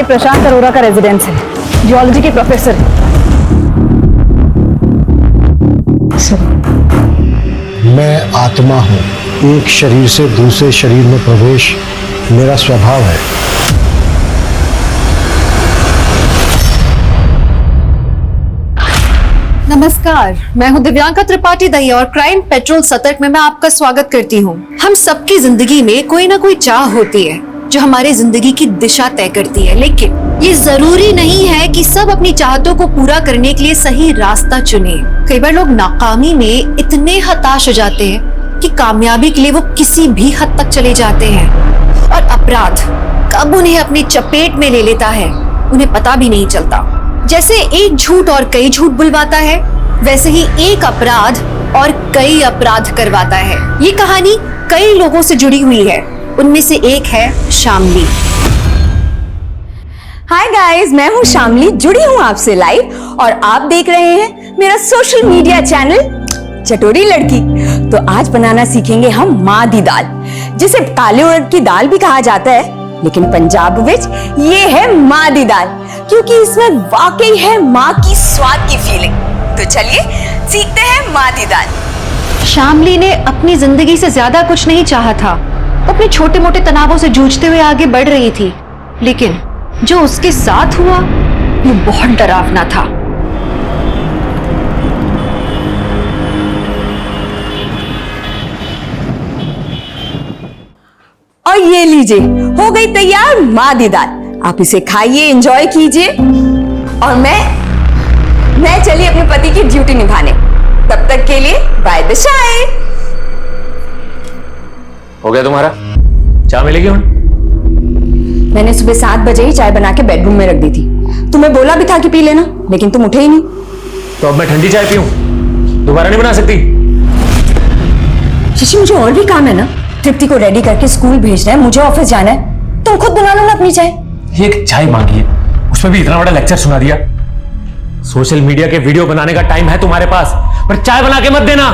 प्रशांत अरोरा का रेजिडेंस है, जियोलॉजी के प्रोफेसर है। मैं आत्मा हूं, एक शरीर से दूसरे शरीर में प्रवेश मेरा स्वभाव है। नमस्कार, मैं हूं दिव्यांका त्रिपाठी दहिया और क्राइम पेट्रोल सतर्क में मैं आपका स्वागत करती हूं। हम सबकी जिंदगी में कोई ना कोई चाह होती है जो हमारी जिंदगी की दिशा तय करती है, लेकिन ये जरूरी नहीं है कि सब अपनी चाहतों को पूरा करने के लिए सही रास्ता चुने। कई बार लोग नाकामी में इतने हताश हो जाते हैं कि कामयाबी के लिए वो किसी भी हद तक चले जाते हैं, और अपराध कब उन्हें अपनी चपेट में ले लेता है उन्हें पता भी नहीं चलता। जैसे एक झूठ और कई झूठ बुलवाता है, वैसे ही एक अपराध और कई अपराध करवाता है। ये कहानी कई लोगों से जुड़ी हुई है, उनमें से एक है शामली। हाय गाइस, मैं हूँ शामली, जुड़ी हूँ आपसे लाइव और आप देख रहे हैं मेरा सोशल मीडिया चैनल चटोरी लड़की। तो आज बनाना सीखेंगे हम माँ दी दाल, जिसे काले उड़द की दाल भी कहा जाता है, लेकिन पंजाब विच ये है माँ दी दाल, क्योंकि इसमें वाकई है माँ की स्वाद की फीलिंग। तो चलिए सीखते हैं माँ दी दाल। शामली ने अपनी जिंदगी से ज्यादा कुछ नहीं चाहा था। वो अपने छोटे मोटे तनावों से जूझते हुए आगे बढ़ रही थी, लेकिन जो उसके साथ हुआ वो बहुत डरावना था। और ये लीजिए, हो गई तैयार माँ दी दाल। आप इसे खाइए, एंजॉय कीजिए, और मैं चली अपने पति की ड्यूटी निभाने। तब तक के लिए बाय द चाय। हो गया तुम्हारा? चाय मिलेगी ਹੁਣ? मैंने सुबह 7 बजे ही चाय बना के बेडरूम में रख दी थी। तुम्हें बोला भी था कि पी लेना, लेकिन तुम उठे ही नहीं। तो अब मैं ठंडी चाय पीऊं? दोबारा नहीं बना सकती? शशि, मुझे और भी काम है ना। तृप्ति को रेडी करके स्कूल भेजना है, मुझे ऑफिस जाना है। तुम खुद बना लो ना अपनी चाय। ये एक चाय मांगी है, उसमें भी इतना बड़ा लेक्चर सुना दिया। सोशल मीडिया के वीडियो बनाने का टाइम है तुम्हारे पास, पर चाय बना के मत देना।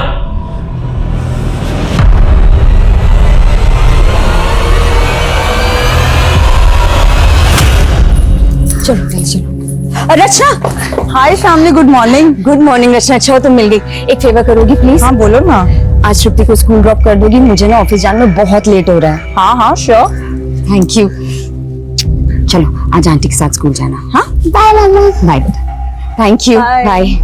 चलो चलो। Rachna. Hi Shamli, good morning. Good morning Rachna, अच्छा तुम मिल गई। एक फेवर करोगी प्लीज? हाँ बोलो ना। आज तृप्ति को स्कूल ड्रॉप कर दोगी, मुझे ना ऑफिस जाने में बहुत लेट हो रहा है। हाँ हाँ श्योर। Thank you. चलो आज आंटी के साथ स्कूल जाना। हाँ बाय मम्मा। बाय बेटा। Thank you, bye.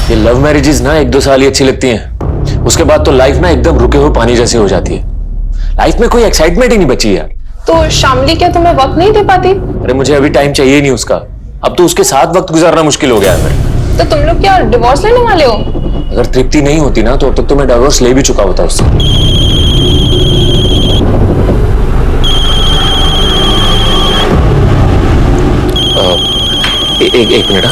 ये लव मैरिजेस ना 1-2 साल ही अच्छी लगती हैं, उसके बाद तो लाइफ ना एकदम रुके हुए पानी जैसी हो जाती है। लाइफ में कोई एक्साइटमेंट ही नहीं बची यार। तो शामली क्या तुम्हें वक्त नहीं दे पाती? अरे मुझे अभी टाइम चाहिए नहीं उसका, अब तो उसके साथ वक्त गुजारना मुश्किल हो गया है मेरे। तो तुम लोग क्या डिवोर्स लेने वाले हो? अगर तृप्ति नहीं होती ना तो अब तक तो मैं डिवोर्स ले भी चुका होता उससे। एक मिनट।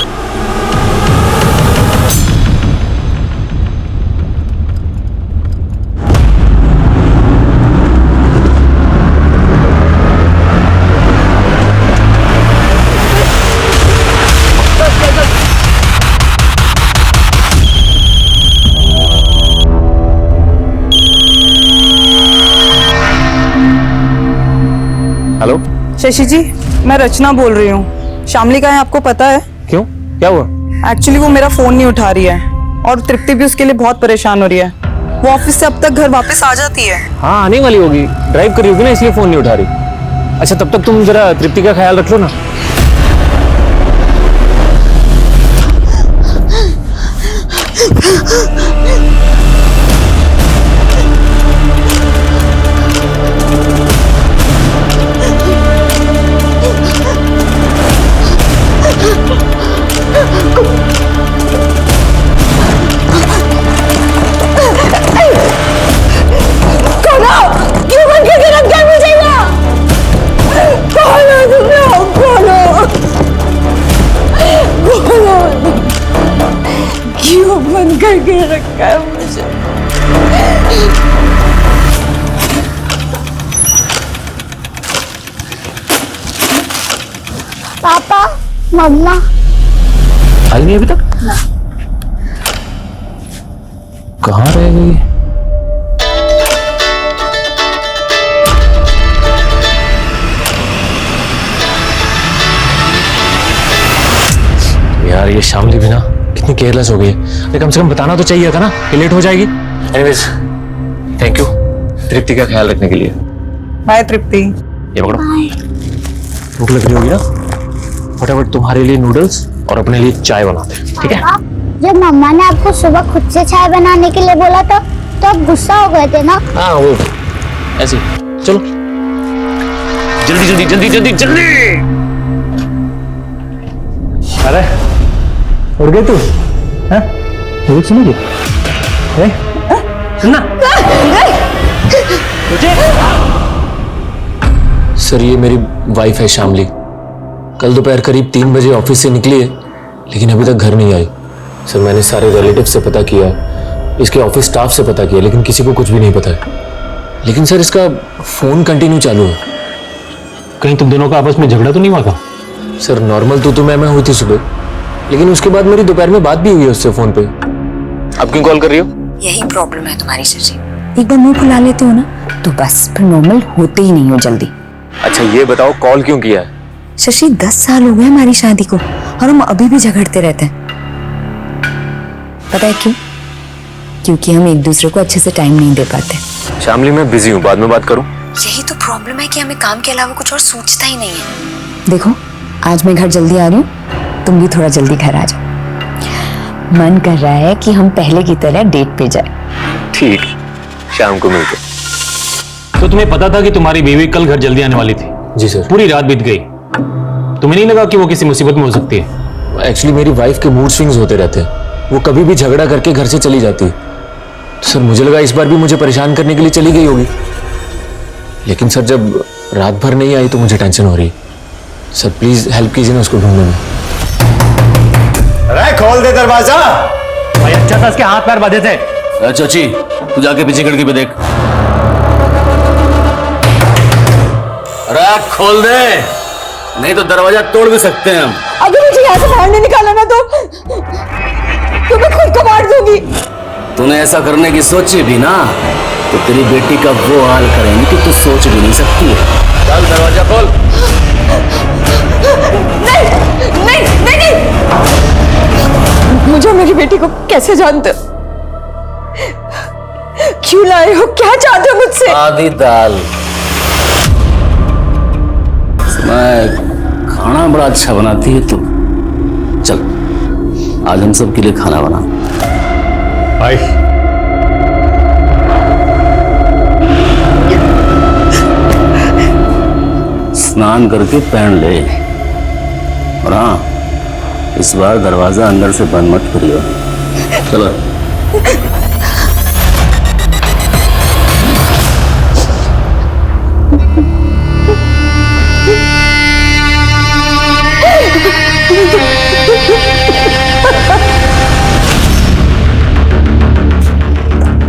हेलो शशि जी, मैं रचना बोल रही हूँ। शामली का है आपको पता है? क्यों, क्या हुआ? एक्चुअली वो मेरा फोन नहीं उठा रही है, और तृप्ति भी उसके लिए बहुत परेशान हो रही है। वो ऑफिस से अब तक घर वापस आ जाती है। हाँ आने वाली होगी, ड्राइव कर रही होगी ना, इसलिए फोन नहीं उठा रही। अच्छा तब तक तुम जरा तृप्ति का ख्याल रख लो ना। पापा मम्मा आई नहीं अभी तक? कहाँ रह गई? यार ये शामली भी ना कितनी केयरलेस हो गई है। अरे कम से कम बताना तो चाहिए था ना कि लेट हो जाएगी। एनीवेज थैंक यू तृप्ति का ख्याल रखने के लिए। बाय तृप्ति। ये पकड़ो, भूख लग रही होगी ना, फटाफट तुम्हारे लिए नूडल्स और अपने लिए चाय बनाते हैं, ठीक है? जब मम्मा ने आपको सुबह खुद से चाय बनाने के लिए बोला था तो आप गुस्सा हो गए थे ना? हाँ वो ऐसे चलो जल्दी जल्दी जल्दी जल्दी जल्दी। अरे उड़ गई तू? सुनो सुनना सर ये मेरी वाइफ है शामली। कल दोपहर करीब 3 बजे ऑफिस से निकली है लेकिन अभी तक घर नहीं आई। सर मैंने सारे रिलेटिव से पता किया, इसके ऑफिस स्टाफ से पता किया लेकिन किसी को कुछ भी नहीं पता है। लेकिन सर इसका फोन कंटिन्यू चालू है। कहीं तुम दोनों का आपस में झगड़ा तो नहीं हुआ था? सर नॉर्मल तो मैं हुई थी सुबह, लेकिन उसके बाद मेरी दोपहर में बात भी हुई है उससे फोन पे। आप क्यों कॉल कर रही हो? यही प्रॉब्लम है तुम्हारी शशि, एक बार मुंह फुला लेते हो ना तो बस फिर नॉर्मल होते ही नहीं हो जल्दी। अच्छा ये बताओ कॉल क्यों किया है? शशि 10 साल हो गए हमारी शादी को और हम अभी भी झगड़ते रहते हैं। पता है क्यों? क्योंकि हम एक दूसरे को अच्छे से टाइम नहीं दे पाते। शामली मैं बिजी हूँ, बाद में बात करूँ? यही तो प्रॉब्लम है कि हमें काम के अलावा कुछ और सोचता ही नहीं है। देखो आज मैं घर जल्दी आ रही हूँ, तुम भी थोड़ा जल्दी घर आ जाओ। मन कर रहा है कि हम पहले की तरह डेट पे जाए। ठीक, शाम को मिलते। तो तुम्हें पता था कि तुम्हारी बीवी कल घर जल्दी आने वाली थी? जी सर। पूरी रात बीत गई, तुम्हें नहीं लगा कि वो किसी मुसीबत में हो सकती है? एक्चुअली मेरी वाइफ के मूड स्विंग्स होते रहते हैं, वो कभी भी झगड़ा करके घर से चली जाती है। तो सर मुझे लगा इस बार भी मुझे परेशान करने के लिए चली गई होगी, लेकिन सर जब रात भर नहीं आई तो मुझे टेंशन हो रही है। सर प्लीज हेल्प कीजिए ना उसको ढूंढने में। अरे खोल दे दरवाजा। भाई अच्छा था इसके हाथ पैर बांधे थे। चाची तू जाके पीछे खिड़की पे देख। अरे खोल दे, नहीं तो दरवाजा तोड़ भी सकते हैं हम। अगर मुझे यहाँ से बाहर नहीं निकाला ना तो मैं खुद को मार दूंगी। तूने ऐसा करने की सोची भी ना तो तेरी बेटी का वो हाल करेंगे कि तू सोच भी नहीं सकती है। चल दरवाजा खोल। नहीं नहीं नहीं नहीं, मुझे मेरी बेटी को कैसे जानते हो? क्यों लाए हो? क्या चाहते हो मुझसे? आधी दाल। मैं खाना बड़ा अच्छा बनाती है तू। चल आज हम सब के लिए खाना बना। भाई स्नान करके पहन ले, और हाँ इस बार दरवाजा अंदर से बंद मत करियो। चलो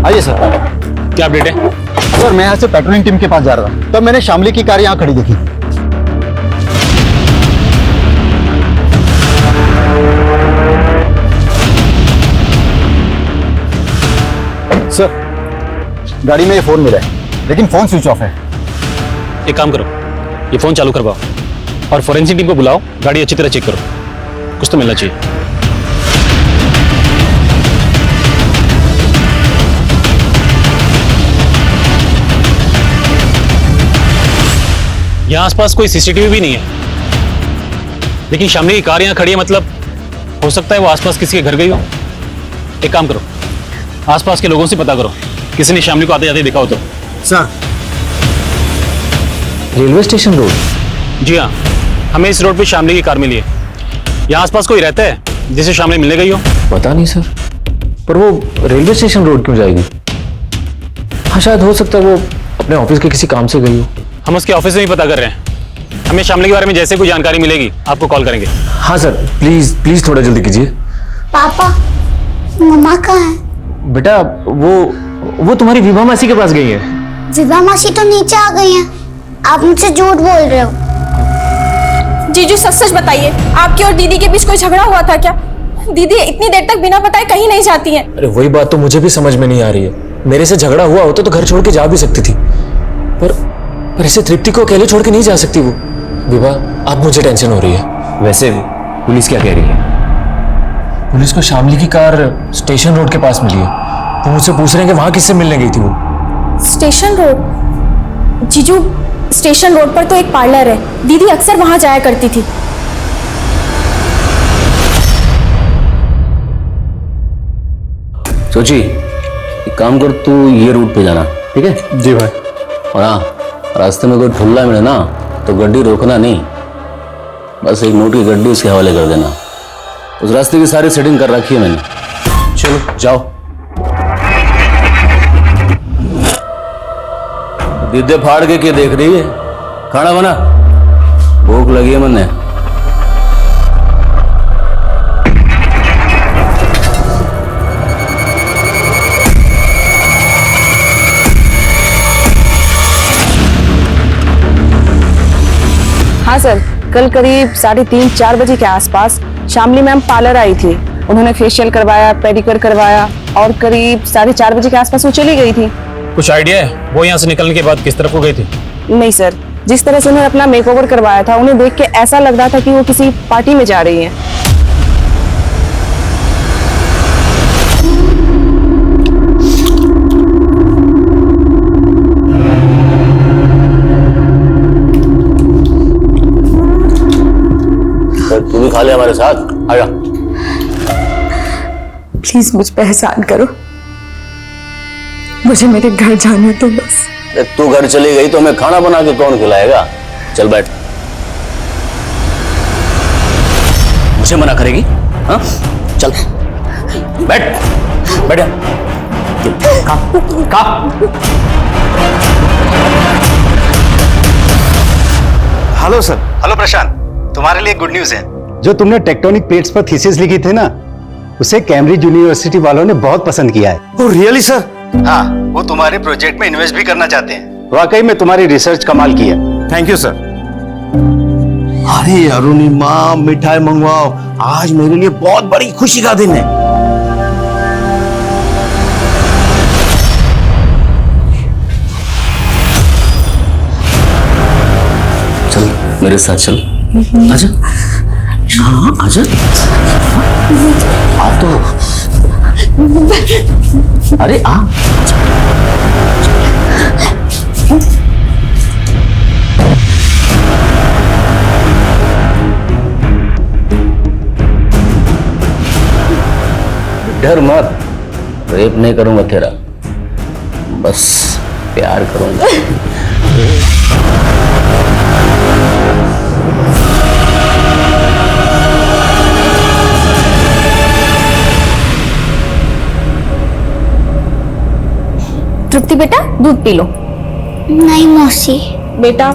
आइए सर। क्या अपडेट है? सर मैं यहाँ से पेट्रोलिंग टीम के पास जा रहा था, तब मैंने शामली की कार यहाँ खड़ी देखी। सर गाड़ी में ये फोन मिला है लेकिन फोन स्विच ऑफ है। एक काम करो, ये फोन चालू करवाओ और फोरेंसिक टीम को बुलाओ, गाड़ी अच्छी तरह चेक करो, कुछ तो मिलना चाहिए। यहाँ आसपास कोई सीसीटीवी भी नहीं है, लेकिन शामली की कार यहाँ खड़ी है, मतलब हो सकता है वो आसपास किसी के घर गई हो। एक काम करो, आसपास के लोगों से पता करो किसी ने शामली को आते जाते देखा हो तो। Sir railway station road? जी हाँ, हमें इस रोड पे शामली की कार मिली है। यहाँ आसपास कोई रहता है जिसे शामली मिलने गई हो? पता नहीं सर, पर वो रेलवे स्टेशन रोड क्यों जाएगी? हाँ शायद हो सकता है वो अपने ऑफिस के किसी काम से गई हो। हम उसके ऑफिस में ही पता कर रहे हैं, हमें शामली के बारे में जैसे कोई जानकारी मिलेगी आपको कॉल करेंगे। हाँ सर प्लीज प्लीज थोड़ा जल्दी कीजिए। पापा मम्मा कहाँ है? बेटा वो तुम्हारी विभा मासी के पास गई है। विभा मासी तो नीचे आ गई हैं। आप मुझसे झूठ बोल रहे हो। जीजू सच सच बताइए, आपकी और दीदी के बीच कोई झगड़ा हुआ था क्या? दीदी इतनी देर तक बिना बताए कहीं नहीं जाती हैं। अरे वही बात तो मुझे भी समझ में नहीं आ रही है। मेरे से झगड़ा हुआ होता तो घर छोड़ के जा भी सकती थी, पर ऐसे तृप्ति को अकेले छोड़ के नहीं जा सकती वो। विवाह, अब मुझे टेंशन हो रही है। वैसे पुलिस क्या कह रही है? पुलिस को शामली की कार स्टेशन रोड के पास मिली है। वो मुझसे पूछ रहे हैं कि वहां किससे मिलने गई थी वो। Station road? जीजू, स्टेशन रोड पर तो एक पार्लर है, दीदी अक्सर वहां जाया करती थी। सोची, एक काम कर, तू ये रूट पे जाना, ठीक है? जी भाई। और हाँ, रास्ते में कोई ठुल्ला मिले ना तो गड्डी रोकना नहीं, बस एक नोट की गड्डी उसके हवाले कर देना। उस रास्ते की सारी सेटिंग कर रखी है मैंने। चलो जाओ। दीदे फाड़ के क्या देख रही है? खाना बना, भूख लगी है मैंने। हाँ सर, कल करीब 3:30-4 बजे के आसपास शामली मैम पार्लर आई थी। उन्होंने फेशियल करवाया, पेडिक्योर करवाया और करीब 4:30 बजे के आसपास वो चली गई थी। कुछ आइडिया है वो यहाँ से निकलने के बाद किस तरफ को गई थी? नहीं सर, जिस तरह से उन्होंने अपना मेकओवर करवाया था, उन्हें देख के ऐसा लग रहा था कि वो किसी पार्टी में जा रही हैं। तू भी खा ले हमारे साथ, आजा। प्लीज मुझ पे एहसान करो, मुझे मेरे घर जाने दो बस। तू घर चली गई तो हमें खाना बना के कौन खिलाएगा? चल बैठ। मुझे मना करेगी? हाँ, चल बैठ, बैठ जा। खा। Hello sir. हेलो प्रशांत, तुम्हारे लिए गुड न्यूज है। जो तुमने टेक्टोनिक प्लेट्स पर थीसिस लिखी थी ना, उसे कैम्ब्रिज यूनिवर्सिटी वालों ने बहुत पसंद किया है। Oh really sir? हाँ, वो तुम्हारे प्रोजेक्ट में इन्वेस्ट भी करना चाहते हैं। वाकई में तुम्हारी रिसर्च कमाल की है। Thank you sir. अरे अरुणिमा, मिठाई मंगवाओ, आज मेरे लिए बहुत बड़ी खुशी का दिन है। चल मेरे साथ चल, आजा। हाँ आजा, आ तो। अरे आ। डर मत, रेप नहीं करूंगा तेरा, बस प्यार करूंगा। तृप्ति बेटा, दूध पी लो। नहीं मौसी। बेटा,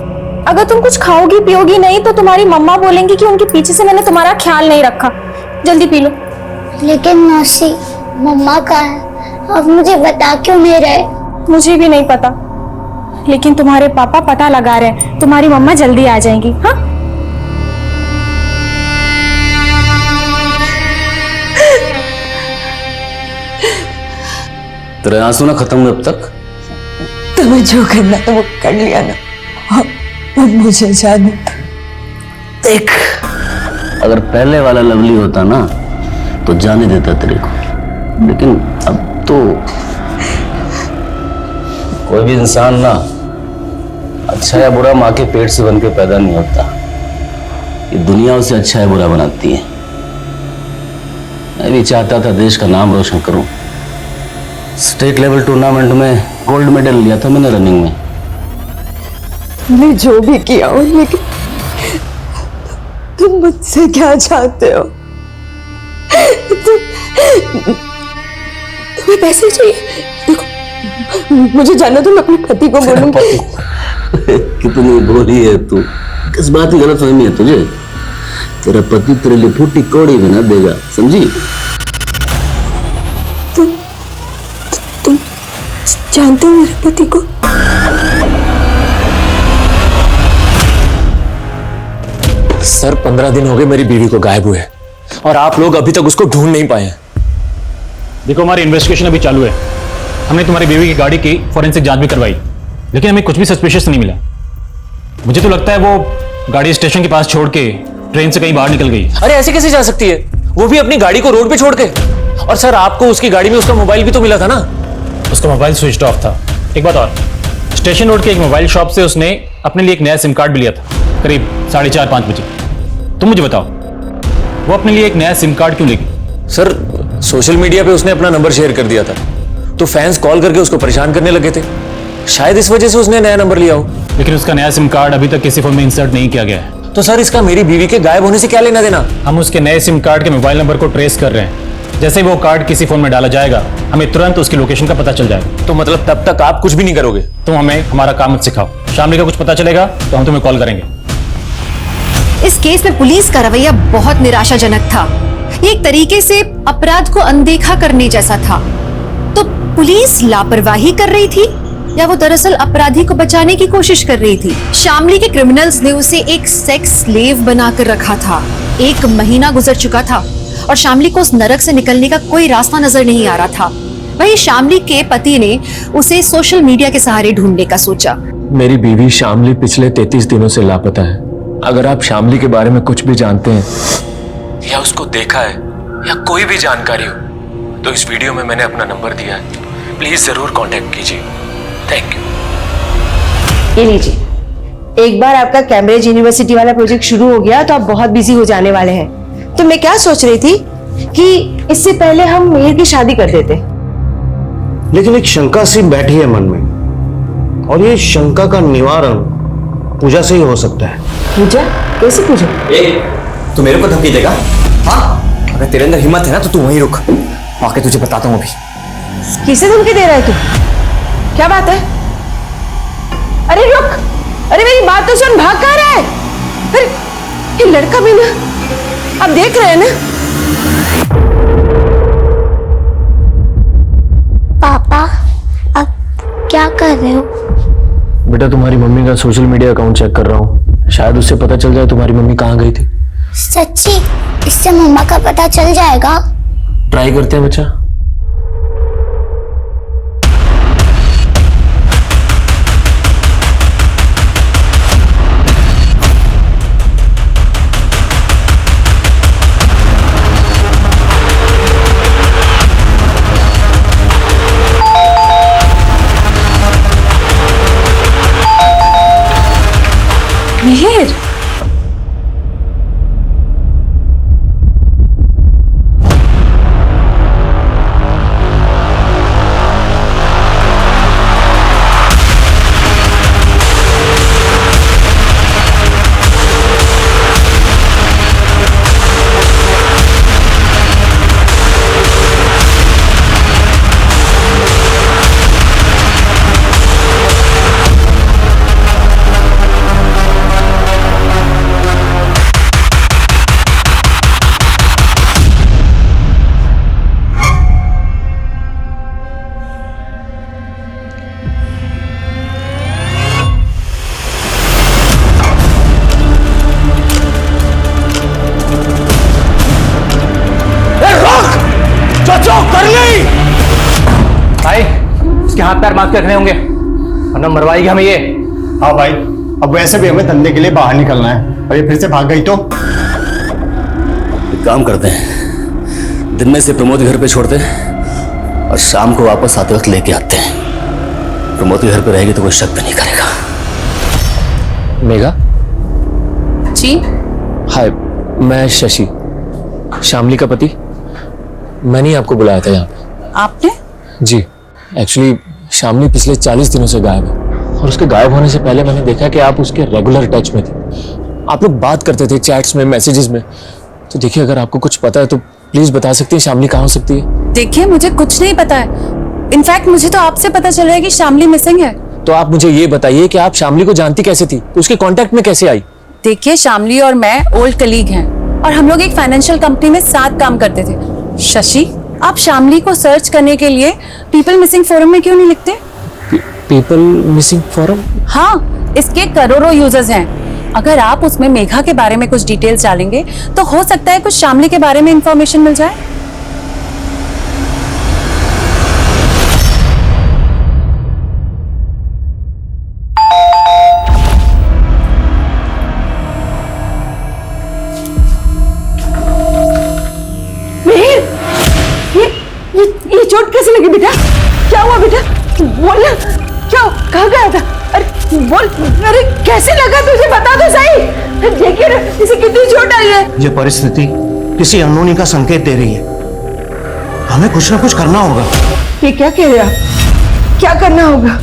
अगर तुम कुछ खाओगी पियोगी नहीं तो तुम्हारी मम्मा बोलेंगी कि उनके पीछे से मैंने तुम्हारा ख्याल नहीं रखा। जल्दी पी लो। लेकिन मौसी, मम्मा कहाँ है? अब मुझे बता क्यों नहीं रहे? मुझे भी नहीं पता, लेकिन तुम्हारे पापा पता लगा रहे हैं। तुम्हारी मम्मा जल्दी आ जाएंगी। हाँ, तेरे आंसू ना खत्म हुए अब तक? तुम्हें जो करना था वो कर लिया ना, अब मुझे जाने देख, अगर पहले वाला लवली होता ना तो जाने देता तेरे को, लेकिन अब तो कोई भी इंसान ना अच्छा या बुरा माँ के पेट से बन के पैदा नहीं होता। ये दुनिया उसे अच्छा या बुरा बनाती है। मैं भी चाहता था देश का नाम रोशन करूं। स्टेट लेवल टूर्नामेंट में गोल्ड मेडल लिया था मैंने रनिंग में। मैं जो भी किया हो, लेकिन तुम मुझसे क्या चाहते हो? तुम्हें पैसे चाहिए? देखो, मुझे जानना, तो मैं अपने पति को बोलूंगी। कितनी भोली है तू, किस बात की गलतफहमी है तुझे? तेरा पति तेरे लिए फूटी कौड़ी बना देगा, समझी? तुम जानते हो मेरे पति को? सर 15 दिन हो गए मेरी बीवी को गायब हुए और आप लोग अभी तक उसको ढूंढ नहीं पाए हैं। देखो, हमारी इन्वेस्टिगेशन अभी चालू है। हमने तुम्हारी बीवी की गाड़ी की फॉरेंसिक जांच भी करवाई, लेकिन हमें कुछ भी सस्पिशियस नहीं मिला। मुझे तो लगता है वो गाड़ी स्टेशन के पास छोड़ के ट्रेन से कहीं बाहर निकल गई। अरे ऐसे कैसे जा सकती है, वो भी अपनी गाड़ी को रोड पे छोड़ के। और सर आपको उसकी गाड़ी में उसका मोबाइल भी तो मिला था ना। उसका मोबाइल स्विच ऑफ था। एक बात और, स्टेशन रोड के एक मोबाइल शॉप से उसने अपने लिए एक नया सिम कार्ड भी लिया था, करीब 4:30-5 बजे। तुम मुझे बताओ, वो अपने लिए एक नया सिम कार्ड क्यों लेगी? सर सोशल मीडिया पे उसने अपना नंबर शेयर कर दिया था, तो फैंस कॉल करके उसको परेशान करने लगे थे। शायद इस वजह से उसने नया नंबर लिया हो। लेकिन उसका नया सिम कार्ड अभी तक किसी फोन में इंसर्ट नहीं किया गया है। तो सर इसका मेरी बीवी के गायब होने से क्या लेना देना? हम उसके नए सिम कार्ड के मोबाइल नंबर को ट्रेस कर रहे हैं। जैसे वो कार्ड किसी फोन में डाला जाएगा, हमें तुरंत उसकी लोकेशन का पता चल जाएगा। तो मतलब तब तक आप कुछ भी नहीं करोगे? तुम हमें हमारा काम मत सिखाओ। शामली का कुछ पता चलेगा तो हम तुम्हें कॉल करेंगे। इस केस में पुलिस का रवैया बहुत निराशाजनक था। ये एक तरीके से अपराध को अनदेखा करने जैसा था। तो पुलिस लापरवाही कर रही थी या वो दरअसल अपराधी को बचाने की कोशिश कर रही थी? शामली के क्रिमिनल्स ने उसे एक सेक्स स्लेव बनाकर रखा था। 1 महीना गुजर चुका था और शामली को उस नरक से निकलने का कोई रास्ता नजर नहीं आ रहा था। वहीं शामली के पति ने उसे सोशल मीडिया के सहारे ढूंढने का सोचा। मेरी बीवी शामली पिछले 33 दिनों से लापता है। अगर आप शामली के बारे में कुछ भी जानते हैं या उसको देखा है या कोई भी जानकारी हो, तो इस वीडियो में मैंने अपना नंबर दिया है। प्लीज जरूर कांटेक्ट कीजिए। Thank you. ये लीजिए, एक बार आपका कैम्ब्रिज यूनिवर्सिटी वाला प्रोजेक्ट शुरू हो गया तो आप बहुत बिजी हो जाने वाले हैं। तो मैं क्या सोच रही थी कि इससे पहले हम मेहर की शादी कर देते। लेकिन एक शंका सी बैठी है मन में, और ये शंका का निवारण पूजा से ही हो सकता है। पूजा? कैसी पूजा? तू मेरे को धमकी देगा? हाँ, अगर तेरे अंदर हिम्मत है ना तो तू वहीं रुक, आके तुझे बताता हूँ अभी। किसे धमकी दे रहा है तू? क्या बात है? अरे रुक, अरे मेरी बात तो सुन, भाग कहाँ रहा है? अरे ये लड़का भी ना, आप देख रहे हैं ना? पापा, अब क्या कर रहे हो? बेटा तुम्हारी मम्मी का सोशल मीडिया अकाउंट चेक कर रहा हूँ, शायद उससे पता चल जाए तुम्हारी मम्मी कहाँ गई थी। सच्ची? इससे मम्मा का पता चल जाएगा? ट्राई करते हैं बच्चा। मेहर, भाई इसके हाथ पैर बांध के रखने होंगे वरना मरवाएगी हमें ये। हाँ भाई, अब वैसे भी हमें धंधे के लिए बाहर निकलना है, और ये फिर से भाग गई तो? एक काम करते हैं, दिन में से प्रमोद घर पे छोड़ते हैं और शाम को वापस आते वक्त लेके आते हैं। प्रमोद के घर पे रहेगी तो कोई शक भी नहीं करेगा। मेघा जी? हाय, मैं शशि, शामली का पति। मैंने ही आपको बुलाया था यहाँ पे। आपने? जी, एक्चुअली शामली पिछले 40 दिनों से गायब है, और उसके गायब होने से पहले मैंने देखा कि आप उसके रेगुलर टच में थे। आप लोग बात करते थे चैट्स में, मैसेजेस में। तो देखिए, अगर आपको कुछ पता है तो प्लीज बता सकती है शामली कहाँ हो सकती है। देखिए, मुझे कुछ नहीं पता है। इनफैक्ट मुझे तो आपसे पता चला है कि शामली मिसिंग है। तो आप मुझे ये बताइए कि आप शामली को जानती कैसे थी, उसके कांटेक्ट में कैसे आई? देखिए, शामली और मैं ओल्ड कलीग हैं और हम लोग एक फाइनेंशियल कंपनी में साथ काम करते थे। शशि, आप शामली को सर्च करने के लिए पीपल मिसिंग फोरम में क्यों नहीं लिखते? People missing forum? हाँ, इसके करोड़ों यूजर्स हैं। अगर आप उसमें मेघा के बारे में कुछ डिटेल्स डालेंगे तो हो सकता है कुछ शामली के बारे में इंफॉर्मेशन मिल जाए। ये चोट कैसे लगी बेटा? क्या हुआ बेटा? बोल ना, क्या कहाँ गया था? अरे बोल, अरे कैसे लगा तुझे, बता तो सही। देखिए ना इसे कितनी चोट आई है। ये परिस्थिति किसी अनहोनी का संकेत दे रही है। हमें कुछ ना कुछ करना होगा। ये क्या कह रहे आप? क्या करना होगा?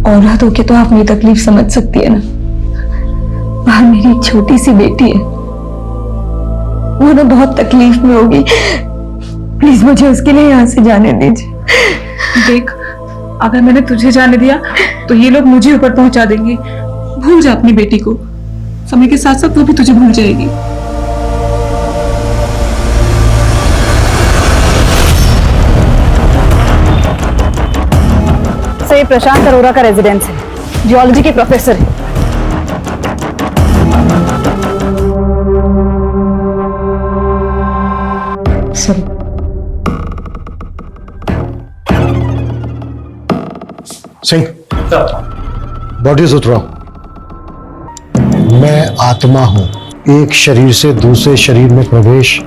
औरत होके तो आप मेरी तकलीफ समझ सकती है ना। बाहर मेरी एक छोटी सी बेटी है, वो ना बहुत तकलीफ में होगी। प्लीज मुझे उसके लिए यहाँ से जाने दीजिए। देख, अगर मैंने तुझे जाने दिया तो ये लोग मुझे ऊपर पहुंचा देंगे। भूल जा अपनी बेटी को, समय के साथ साथ वो भी तुझे भूल जाएगी। ये प्रशांत अरोरा का रेजिडेंस है, जियोलॉजी के प्रोफेसर है। सिंह, बॉडी उतराओ। मैं आत्मा हूं, एक शरीर से दूसरे शरीर में प्रवेश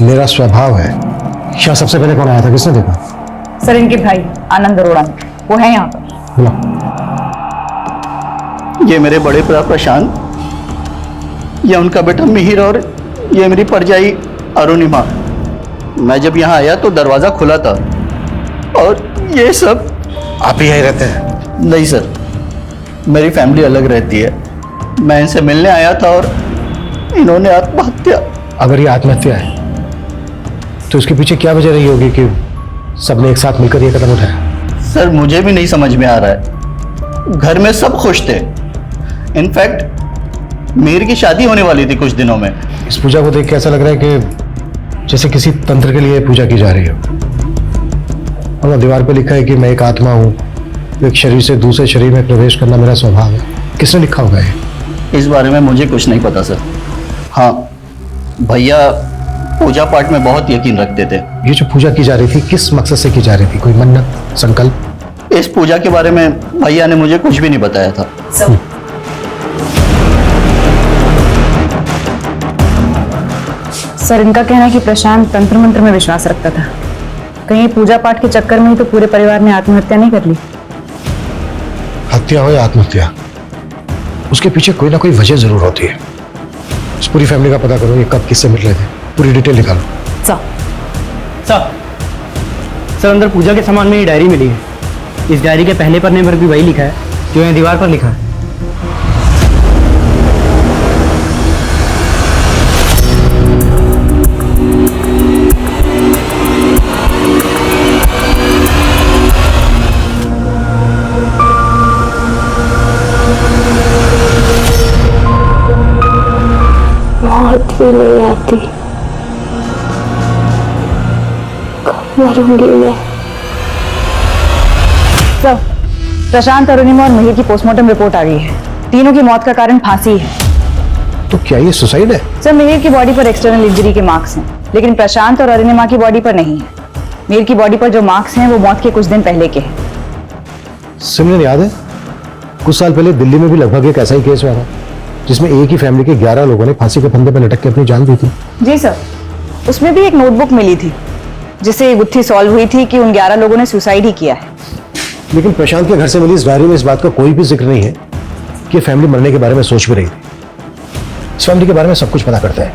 मेरा स्वभाव है। क्या सबसे पहले कौन आया था, किसने देखा? सर, इनके भाई आनंद अरोड़ा, वो है यहाँ पर। ये मेरे बड़े पिता प्रशांत, ये उनका बेटा मिहिर और ये मेरी परजाई अरुणिमा। मैं जब यहाँ आया तो दरवाजा खुला था और ये सब। आप ही यहीं रहते हैं? नहीं सर, मेरी फैमिली अलग रहती है। मैं इनसे मिलने आया था और इन्होंने आत्महत्या। अगर ये आत्महत्या है तो इसके पीछे क्या वजह रही होगी कि सबने एक साथ मिलकर ये कदम उठाया? सर, मुझे भी नहीं समझ में आ रहा है। घर में सब खुश थे। इनफैक्ट मीर की शादी होने वाली थी कुछ दिनों में। इस पूजा को देख के ऐसा लग रहा है कि जैसे किसी तंत्र के लिए पूजा की जा रही हो। और दीवार पे लिखा है कि मैं एक आत्मा हूँ, एक शरीर से दूसरे शरीर में प्रवेश करना मेरा स्वभाव है। किसने लिखा होगा ये? इस बारे में मुझे कुछ नहीं पता सर। हाँ, भैया पूजा पाठ में बहुत यकीन रखते थे। ये जो पूजा की जा रही थी किस मकसद से की जा रही थी? कोई मन्नत, संकल्प? इस पूजा के बारे में भैया ने मुझे कुछ भी नहीं बताया था। सर, इनका कहना है कि प्रशांत तंत्र मंत्र में विश्वास रखता था। कहीं पूजा पाठ के चक्कर में ही तो पूरे परिवार ने आत्महत्या नहीं कर ली? हत्या हो या आत्महत्या, उसके पीछे कोई ना कोई वजह जरूर होती है। इस पूरी फैमिली का पता करो, ये कब किससे मिल रहे थे, पूरी डिटेल निकालो। सर, अंदर पूजा के सामान में ये डायरी मिली है। इस डायरी के पहले पन्ने पर भी वही लिखा है जो यहाँ दीवार पर लिखा है। मौत भी नहीं आती, मरूंगी मैं। सर, प्रशांत, अरुणिमा और मिहिर की पोस्टमार्टम रिपोर्ट आ गई है। तीनों की मौत का कारण फांसी है। तो क्या ये सुसाइड है? सर, मिहिर की बॉडी पर एक्सटर्नल इंजरी के मार्क्स हैं, लेकिन प्रशांत और अरुणिमा की बॉडी पर नहीं है। मिहिर की बॉडी पर जो मार्क्स हैं वो मौत के कुछ दिन पहले के हैं। सिमरन, याद है कुछ साल पहले दिल्ली में भी लगभग एक ऐसा ही केस हुआ था जिसमें एक ही फैमिली के 11 लोगों ने फांसी के फंदे पर लटक के अपनी जान दी थी? जी सर, उसमें भी एक नोटबुक मिली थी जिससे ये गुत्थी सॉल्व हुई थी कि उन 11 लोगों ने सुसाइड ही किया है। लेकिन प्रशांत के घर से मिली इस डायरी में इस बात का कोई भी जिक्र नहीं है कि फैमिली मरने के बारे में सोच भी रही थी। इस फैमिली के बारे में सब कुछ पता करता है।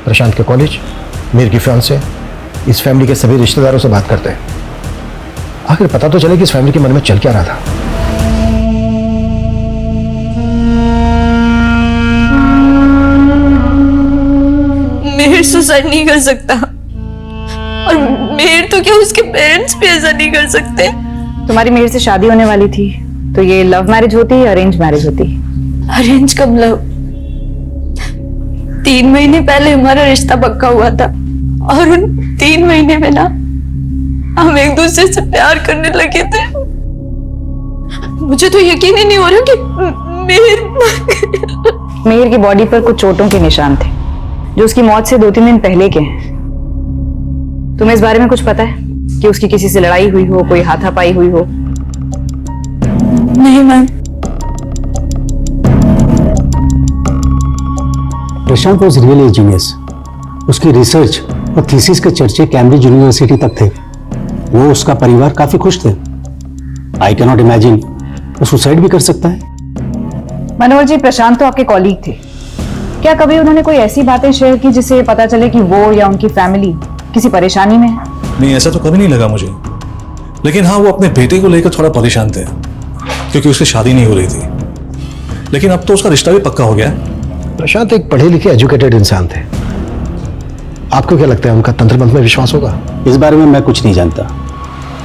प्रशांत के कॉलेज, मीर की फियांसे, इस फैमिली के सभी रिश्तेदारों से बात करते हैं। आखिर पता तो चले कि इस फैमिली के मन में चल क्या रहा था। मेहर सुसाइड नहीं कर सकता, और मेहर तो क्या उसके पेरेंट्स भी ऐसा नहीं कर सकते। तुम्हारी मेहर से शादी होने वाली थी, तो ये लव मैरिज होती या अरेंज मैरिज होती? अरेंज कब लव? 3 महीने पहले हमारा रिश्ता पक्का हुआ था, और उन 3 महीने में ना हम एक दूसरे से प्यार करने लगे थे। मुझे तो यकीन ही नहीं हो रहा कि मेहर की बॉडी पर कुछ चोटों के निशान थे जो उसकी मौत से 2-3 दिन पहले के हैं। तुम्हें इस बारे में कुछ पता है कि उसकी किसी से लड़ाई हुई हो, कोई हाथापाई हुई हो? नहीं ma'am. Prashant was really genius. उसकी रिसर्च और थीसिस के चर्चे कैम्ब्रिज यूनिवर्सिटी तक थे। वो उसका परिवार काफी खुश थे। आई कैन नॉट इमेजिन वो सुसाइड भी कर सकता है। मनोहर जी, प्रशांत तो आपके कॉलीग थे। क्या कभी उन्होंने कोई ऐसी बातें शेयर की जिससे पता चले कि वो या उनकी फैमिली किसी परेशानी में है? नहीं, ऐसा तो कभी नहीं लगा मुझे। लेकिन हाँ, वो अपने बेटे को लेकर थोड़ा परेशान थे क्योंकि उसकी शादी नहीं हो रही थी। लेकिन अब तो उसका रिश्ता भी पक्का हो गया है। प्रशांत एक पढ़े लिखे एजुकेटेड इंसान थे। आपको क्या लगता है उनका तंत्र मंत्र में विश्वास होगा? इस बारे में मैं कुछ नहीं जानता।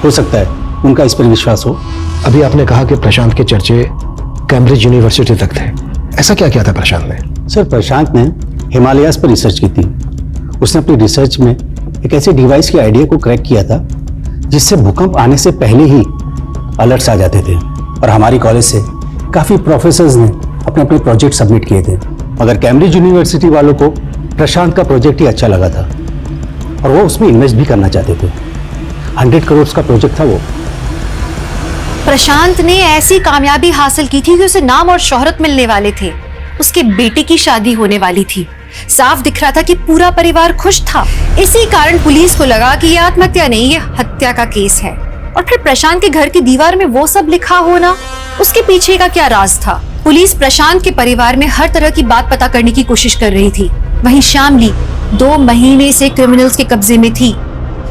हो सकता है उनका इस पर विश्वास हो। अभी आपने कहा कि प्रशांत के चर्चे कैम्ब्रिज यूनिवर्सिटी तक थे। ऐसा क्या किया था प्रशांत ने? सर, प्रशांत ने हिमालयाज पर रिसर्च की थी। उसने अपनी रिसर्च में एक ऐसे डिवाइस के आइडिया को क्रैक किया था जिससे भूकंप आने से पहले ही अलर्ट्स आ जाते थे। और हमारी कॉलेज से काफी प्रोफेसर्स ने अपने अपने प्रोजेक्ट सबमिट किए थे, मगर कैम्ब्रिज यूनिवर्सिटी वालों को प्रशांत का प्रोजेक्ट ही अच्छा लगा था और वो उसमें इन्वेस्ट भी करना चाहते थे। 100 करोड़ का प्रोजेक्ट था वो। प्रशांत ने ऐसी कामयाबी हासिल की थी कि उसे नाम और शोहरत मिलने वाले थे। उसके बेटे की शादी होने वाली थी। साफ दिख रहा था कि पूरा परिवार खुश था। इसी कारण पुलिस को लगा कि यह आत्महत्या नहीं, यह हत्या का केस है। और फिर प्रशांत के घर की दीवार में वो सब लिखा होना, उसके पीछे का क्या राज था? पुलिस प्रशांत के परिवार में हर तरह की बात पता करने की कोशिश कर रही थी। वहीं शामली 2 महीने से क्रिमिनल्स के कब्जे में थी।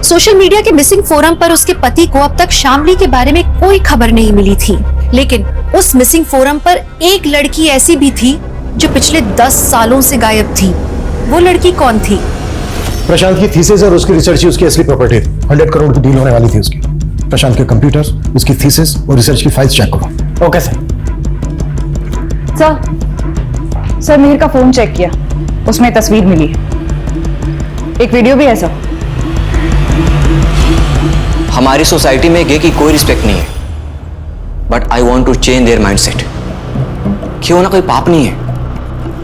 सोशल मीडिया के मिसिंग फोरम पर उसके पति को अब तक शामली के बारे में कोई खबर नहीं मिली थी। लेकिन उस मिसिंग फोरम पर एक लड़की ऐसी भी थी जो पिछले 10 सालों से गायब थी। वो लड़की कौन थी? प्रशांत की थीसिस और उसकी रिसर्च ही उसकी असली प्रॉपर्टी थी। 100 करोड़ की डील होने वाली थी उसकी। प्रशांत के कंप्यूटर, उसकी थीसिस और रिसर्च की फाइल्स चेक करो। Okay sir. सर, मेहर का फोन चेक किया, उसमें तस्वीर मिली है, एक वीडियो भी है सर। हमारी सोसाइटी में गे की कोई रिस्पेक्ट नहीं है, but I want to change their mindset. कि होना कोई पाप नहीं है,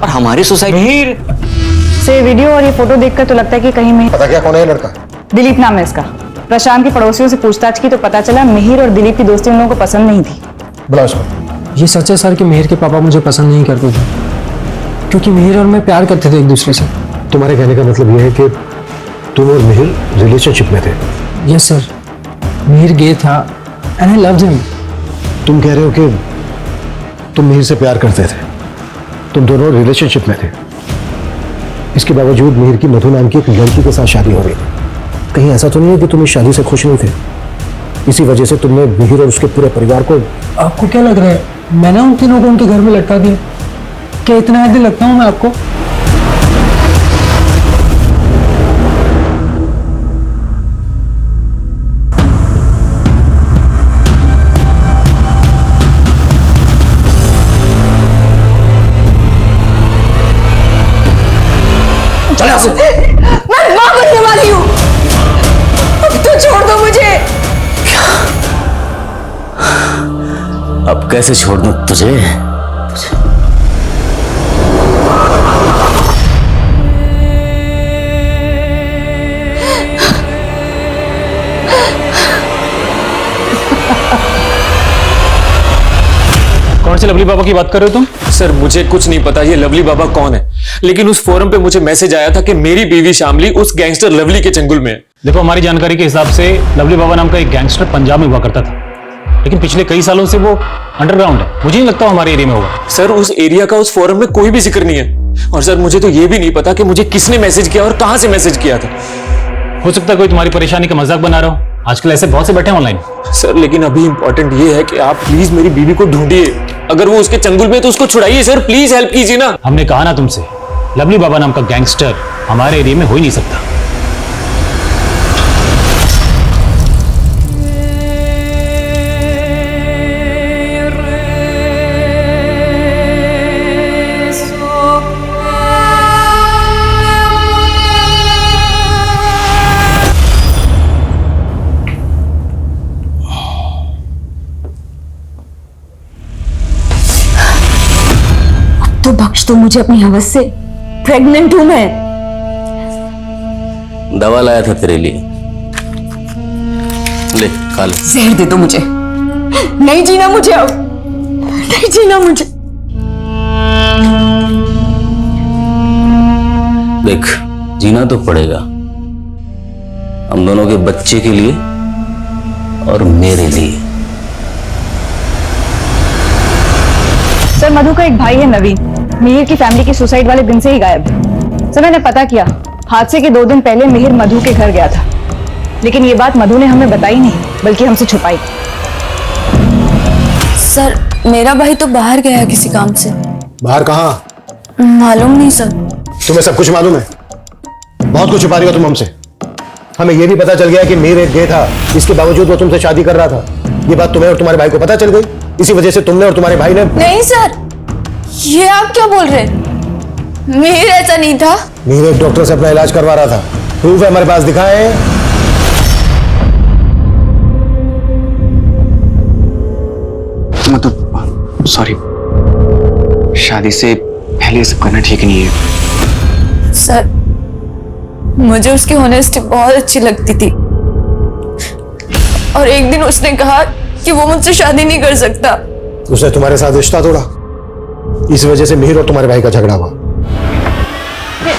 और हमारी सोसाइटी से वीडियो और ये फोटो देखकर तो लगता है कि कहीं में पता क्या कौन है ये लड़का? दिलीप नाम है इसका। प्रशांत के पड़ोसियों से पूछताछ की तो पता चला मिहिर और दिलीप की दोस्ती उन लोगों को पसंद नहीं थी। बुलाओ इसको। ये सच है सर कि मिहिर के पापा मुझे पसंद नहीं करते थे, क्योंकि मिहिर और मैं प्यार करते थे एक दूसरे से। तुम्हारे कहने का मतलब यह है कि तुम और मिहिर रिलेशनशिप में थे? यस सर, मिहिर गे था एंड आई लव्ड हिम। तुम कह रहे हो कि तुम मिहिर से प्यार करते थे, तुम दोनों रिलेशनशिप में थे। इसके बावजूद मिहिर की मधु नाम की एक लड़की के साथ शादी हो रही थी। कहीं ऐसा तो नहीं है कि तुम इस शादी से खुश नहीं थे? इसी वजह से तुमने मिहिर और उसके पूरे परिवार को... आपको क्या लग रहा है मैंने उन तीनों को उनके घर में लटका दिया? क्या इतना हद लगता हूं मैं आपको? मैं मां बनने वाली हूं, अब तो छोड़ दो मुझे। अब कैसे छोड़ दूं तुझे? कौन से लवली बाबा की बात कर रहे हो तुम? सर मुझे कुछ नहीं पता ये लवली बाबा कौन है, लेकिन उस फोरम पे मुझे मैसेज आया था कि मेरी बीवी शामली उस गैंगस्टर लवली के चंगुल में है। देखो, हमारी जानकारी के हिसाब से लवली बाबा नाम का एक गैंगस्टर पंजाब में हुआ करता था, लेकिन पिछले कई सालों से वो अंडरग्राउंड है। मुझे नहीं लगता हमारे एरिया में होगा। सर उस एरिया का उस फोरम में कोई भी जिक्र नहीं है। और सर मुझे तो ये भी नहीं पता कि मुझे किसने मैसेज किया और कहां से मैसेज किया था। हो सकता है कोई तुम्हारी परेशानी का मजाक बना रहा हो। आजकल ऐसे बहुत से बैठे हैं ऑनलाइन। सर लेकिन अभी इंपॉर्टेंट ये है कि आप प्लीज मेरी बीवी को ढूंढिए। अगर वो उसके चंगुल में तो उसको छुड़ाइए सर, प्लीज हेल्प कीजिए ना। हमने कहा ना तुमसे, लवली बाबा नाम का गैंगस्टर हमारे एरिया में हो ही नहीं सकता। तो बख्श दो मुझे अपनी हवस से, प्रेग्नेंट हूं मैं। दवा लाया था तेरे लिए, ले खा ले। जहर दे दो मुझे, नहीं जीना मुझे अब, नहीं जीना मुझे। देख जीना तो पड़ेगा, हम दोनों के बच्चे के लिए और मेरे लिए। सर मधु का एक भाई है नवीन, मिहिर की फैमिली की सुसाइड वाले दिन से ही गायब है। सर मैंने पता किया, हादसे के 2 दिन पहले मिहिर मधु के घर गया था, लेकिन ये बात मधु ने हमें बताई नहीं, बल्कि हमसे छुपाई। सर मेरा भाई तो बाहर गया है किसी काम से। बाहर कहाँ? मालूम नहीं सर। तुम्हें सब कुछ मालूम है? बहुत कुछ छुपा रही हो तुम हमसे। हमें यह भी पता चल गया कि मीर एक गे था, इसके बावजूद वो तुमसे शादी कर रहा था। ये बात तुम्हें और तुम्हारे भाई को पता चल गई, इसी वजह से तुमने और तुम्हारे भाई ने। नहीं सर, ये आप क्या बोल रहे हैं? मीर ऐसा नहीं था। मीर एक डॉक्टर से अपना इलाज करवा रहा था, प्रूफ है हमारे पास, दिखाएं। मतलब सॉरी, शादी से पहले सब करना ठीक नहीं है। सर मुझे उसकी होनेस्टी बहुत अच्छी लगती थी, और एक दिन उसने कहा कि वो मुझसे शादी नहीं कर सकता। उसने तुम्हारे साथ रिश्ता तोड़ा, इस वजह से मिहिर और तुम्हारे भाई का झगड़ा हुआ।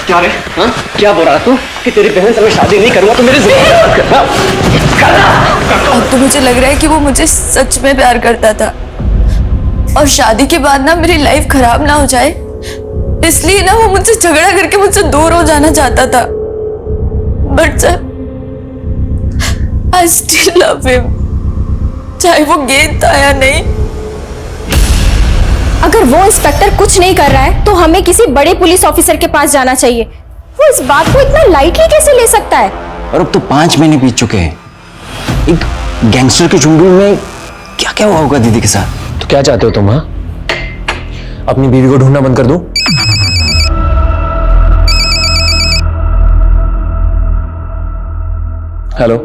क्या रे? हाँ? क्या बोल रहा तू कि तेरी बहन से मैं शादी नहीं करूंगा तो मेरी जिंदगी अब तो मुझे लग रहा है कि वो मुझे सच में प्यार करता था, और शादी के बाद ना मेरी लाइफ खराब ना हो जाए इसलिए ना वो मुझसे झगड़ा करके मुझसे दूर हो जाना चाहता था। But sir I still love him, चाहे वो गेंद था या नहीं। अगर वो इंस्पेक्टर कुछ नहीं कर रहा है तो हमें किसी बड़े पुलिस ऑफिसर के पास जाना चाहिए। वो इस बात को इतना लाइटली कैसे ले सकता है? और अब तो 5 महीने बीत चुके हैं, एक गैंगस्टर के चुंगल में क्या क्या हुआ होगा दीदी के साथ। तो क्या चाहते हो तुम? हाँ, अपनी बीवी को ढूंढना बंद कर दूं? हेलो,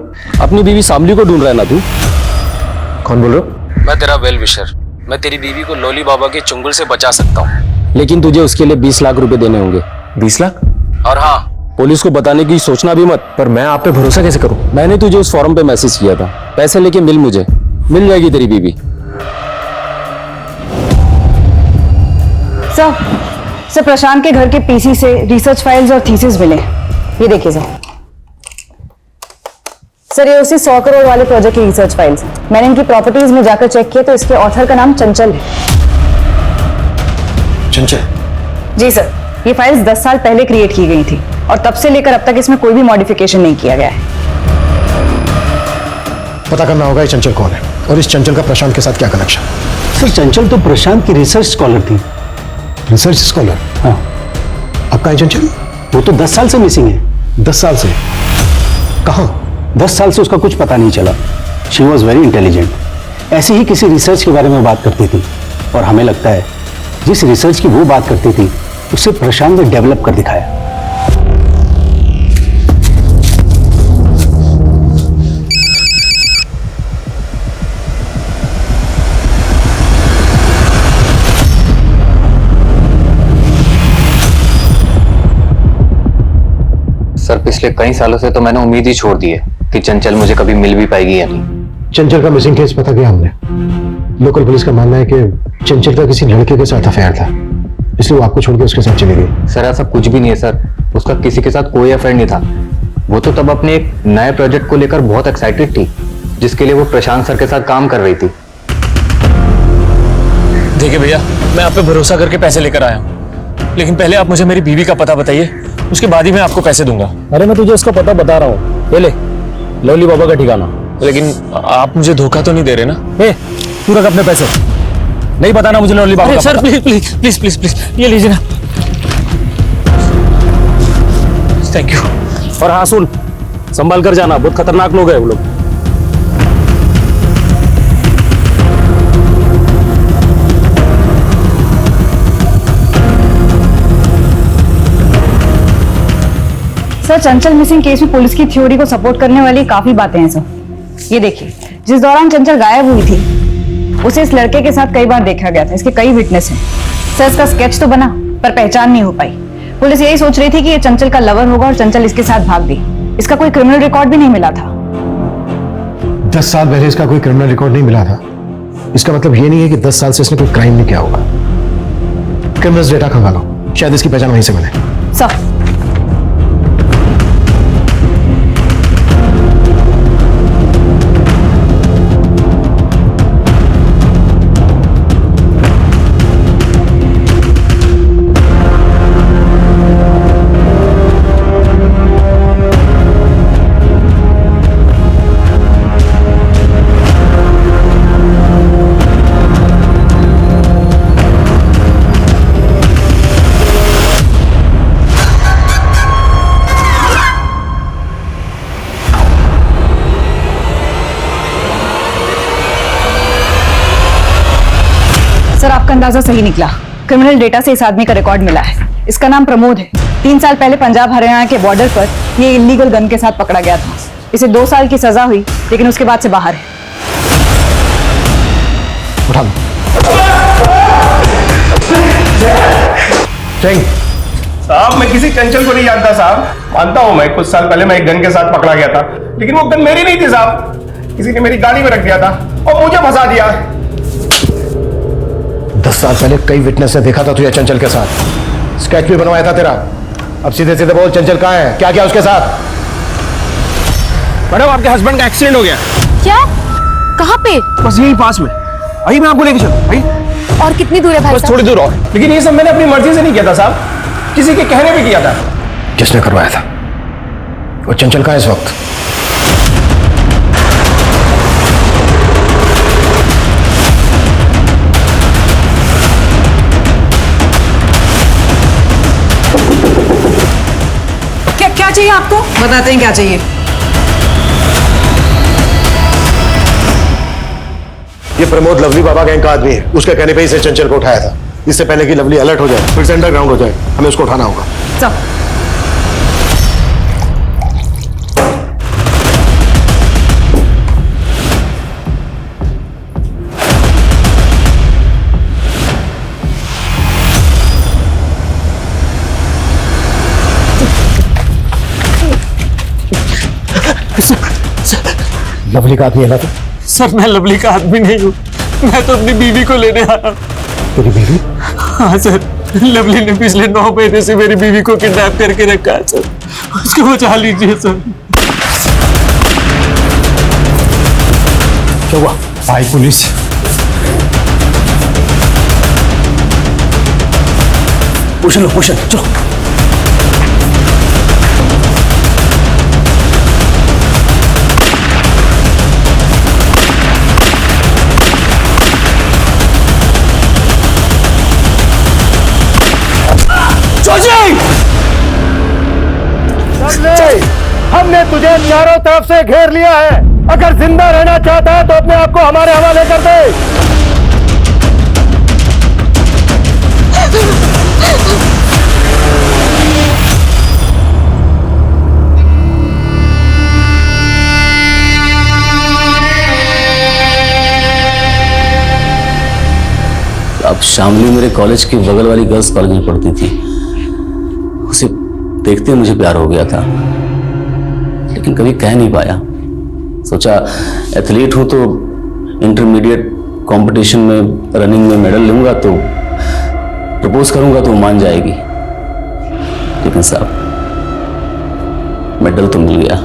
अपनी बीवी शामली को ढूंढ रहा है ना तू? कौन बोल रहे हो? मैं तेरा वेल विशर, मैं तेरी बीवी को लोली बाबा के चुंगल से बचा सकता हूँ, लेकिन तुझे उसके लिए 20 लाख रुपए देने होंगे। 20 लाख? और हाँ, पुलिस को बताने की सोचना भी मत। पर मैं आप पे भरोसा कैसे करूं? मैंने तुझे उस फॉर्म पे मैसेज किया था, पैसे लेके मिल मुझे, मिल जाएगी तेरी बीवी। सर प्रशांत के घर के पीसी से रिसर्च फाइल्स और थीसिस मिले, ये देखिए सर ये उसी 100 करोड़ वाले प्रोजेक्ट की रिसर्च फाइल्स। मैंने इनकी प्रॉपर्टीज में जाकर चेक किया तो इसके ऑथर का नाम चंचल है। चंचल? जी सर, ये फाइल्स 10 साल पहले क्रिएट की गई थी और तब से लेकर अब तक इसमें कोई भी मॉडिफिकेशन नहीं किया गया है। पता करना होगा ये चंचल कौन है और इस चंचल का प्रशांत के साथ क्या कनेक्शन। सर चंचल तो प्रशांत की रिसर्च स्कॉलर थी। Research scholar? हाँ। अब कहाँ है चंचल? वो तो 10 साल से मिसिंग है। 10 साल से? कहाँ? 10 साल से उसका कुछ पता नहीं चला। शी वॉज वेरी इंटेलिजेंट, ऐसे ही किसी रिसर्च के बारे में बात करती थी, और हमें लगता है जिस रिसर्च की वो बात करती थी उसे प्रशांत ने डेवलप कर दिखाया। सर पिछले कई सालों से तो मैंने उम्मीद ही छोड़ दी है कि चंचल मुझे कभी मिल भी पाएगी या नहीं। चंचल का मिसिंग केस पता किया हमने, लोकल पुलिस का मानना है कि चंचल का किसी लड़के के साथ अफेयर था, इसलिए वो आपको छोड़ के उसके साथ चली गई। सर ऐसा कुछ भी नहीं है सर, उसका किसी के साथ कोई अफेयर नहीं था। वो तो तब अपने एक नए प्रोजेक्ट को लेकर बहुत एक्साइटेड थी, जिसके लिए वो प्रशांत सर के साथ काम कर रही थी। देखिए भैया, मैं आप पे भरोसा करके पैसे लेकर आया हूँ, लेकिन पहले आप मुझे मेरी बीवी का पता बताइए, उसके बाद ही मैं आपको पैसे दूंगा। अरे मैं तुझे उसका पता बता रहा हूँ, ये ले लवली बाबा का ठिकाना। लेकिन आप मुझे धोखा तो नहीं दे रहे ना? तू रख अपने पैसे, नहीं बताना मुझे लवली बाबा का सर पता। Please please please please please ये लीजिए ना। Thank you. और हाँ सुन, संभाल कर जाना, बहुत खतरनाक लोग हैं वो लोग। सर, चंचल मिसिंग केस में पुलिस की थ्योरी को सपोर्ट करने वाली काफी बातें हैं सर। ये देखिए, जिस दौरान चंचल गायब हुई थी उसे इस लड़के के साथ कई बार देखा गया था। इसके कई विटनेस हैं। सर, इसका स्केच तो बना पर पहचान नहीं हो पाई। पुलिस यही सोच रही थी कि ये चंचल का लवर होगा और चंचल इसके साथ भाग गई। इसका कोई क्रिमिनल रिकॉर्ड भी नहीं मिला था। 10 साल पहले इसका कोई क्रिमिनल रिकॉर्ड नहीं मिला था, इसका मतलब ये नहीं है कि 10 साल से इसने कोई क्राइम नहीं किया होगा। क्रिमिनल्स डेटा खंगालो, शायद इसकी पहचान वहीं से मिले। सर, आपका अंदाजा सही निकला। क्रिमिनल डेटा से इस आदमी का रिकॉर्ड मिला है। इसका नाम प्रमोद है। 3 साल पहले पंजाब हरियाणा के बॉर्डर पर ये इलीगल गन के साथ पकड़ा गया था। इसे 2 साल की सजा हुई, लेकिन उसके बाद से बाहर है। उठा लो। साहब, मैं किसी चंचल को नहीं जानता साहब। मानता हूं मैं कुछ साल पहले मैं एक गन के साथ पकड़ा गया था, लेकिन वो गन मेरी नहीं थी साहब। किसी ने मेरी गाड़ी में रख दिया था और मुझे फंसा दिया। 10 साल पहले कई विटनेस ने देखा था तुझे चंचल के साथ। स्केच भी बनवाया था तेरा। अब सीधे सीधे बोल, चंचल कहाँ है, क्या किया उसके साथ? मैडम, आपके हस्बैंड का एक्सीडेंट हो गया। क्या? कहाँ पे? बस यही पास में। अभी मैं आपको लेके चलूं भाई। और कितनी दूर है भाई? बस थोड़ी दूर और। लेकिन ये सब मैंने अपनी मर्जी से नहीं किया था साहब, किसी के कहने पे किया था। किसने करवाया था? वो चंचल कहाँ है इस वक्त? क्या चाहिए आपको? बताते हैं क्या चाहिए। ये प्रमोद लवली बाबा गैंग का आदमी है। उसके कहने पे ही इसे चंचल को उठाया था। इससे पहले कि लवली अलर्ट हो जाए, फिर से अंडरग्राउंड हो जाए, हमें उसको उठाना होगा। चल। लवली का आदमी है ना तो? सर, मैं लवली का आदमी नहीं हूँ। मैं तो अपनी बीवी को लेने आया। तेरी बीवी? हाँ सर, लवली ने पिछले 9 महीने से मेरी बीवी को किडनैप करके रखा है सर। उसको बचा लीजिए सर। क्या हुआ? आई पुलिस। पोषण लो, पोषण, चलो। हमने तुझे चारों तरफ से घेर लिया है। अगर जिंदा रहना चाहता है तो अपने आप को हमारे हवाले कर दे। अब शामली मेरे कॉलेज के बगल वाली गर्ल्स कॉलेज में पढ़ती थी। उसे देखते ही मुझे प्यार हो गया था, लेकिन कभी कह नहीं पाया। सोचा एथलीट हूं तो इंटरमीडिएट कंपटीशन में रनिंग में मेडल लूंगा तो प्रपोज करूंगा तो वो मान जाएगी। लेकिन साहब मेडल तो मिल गया,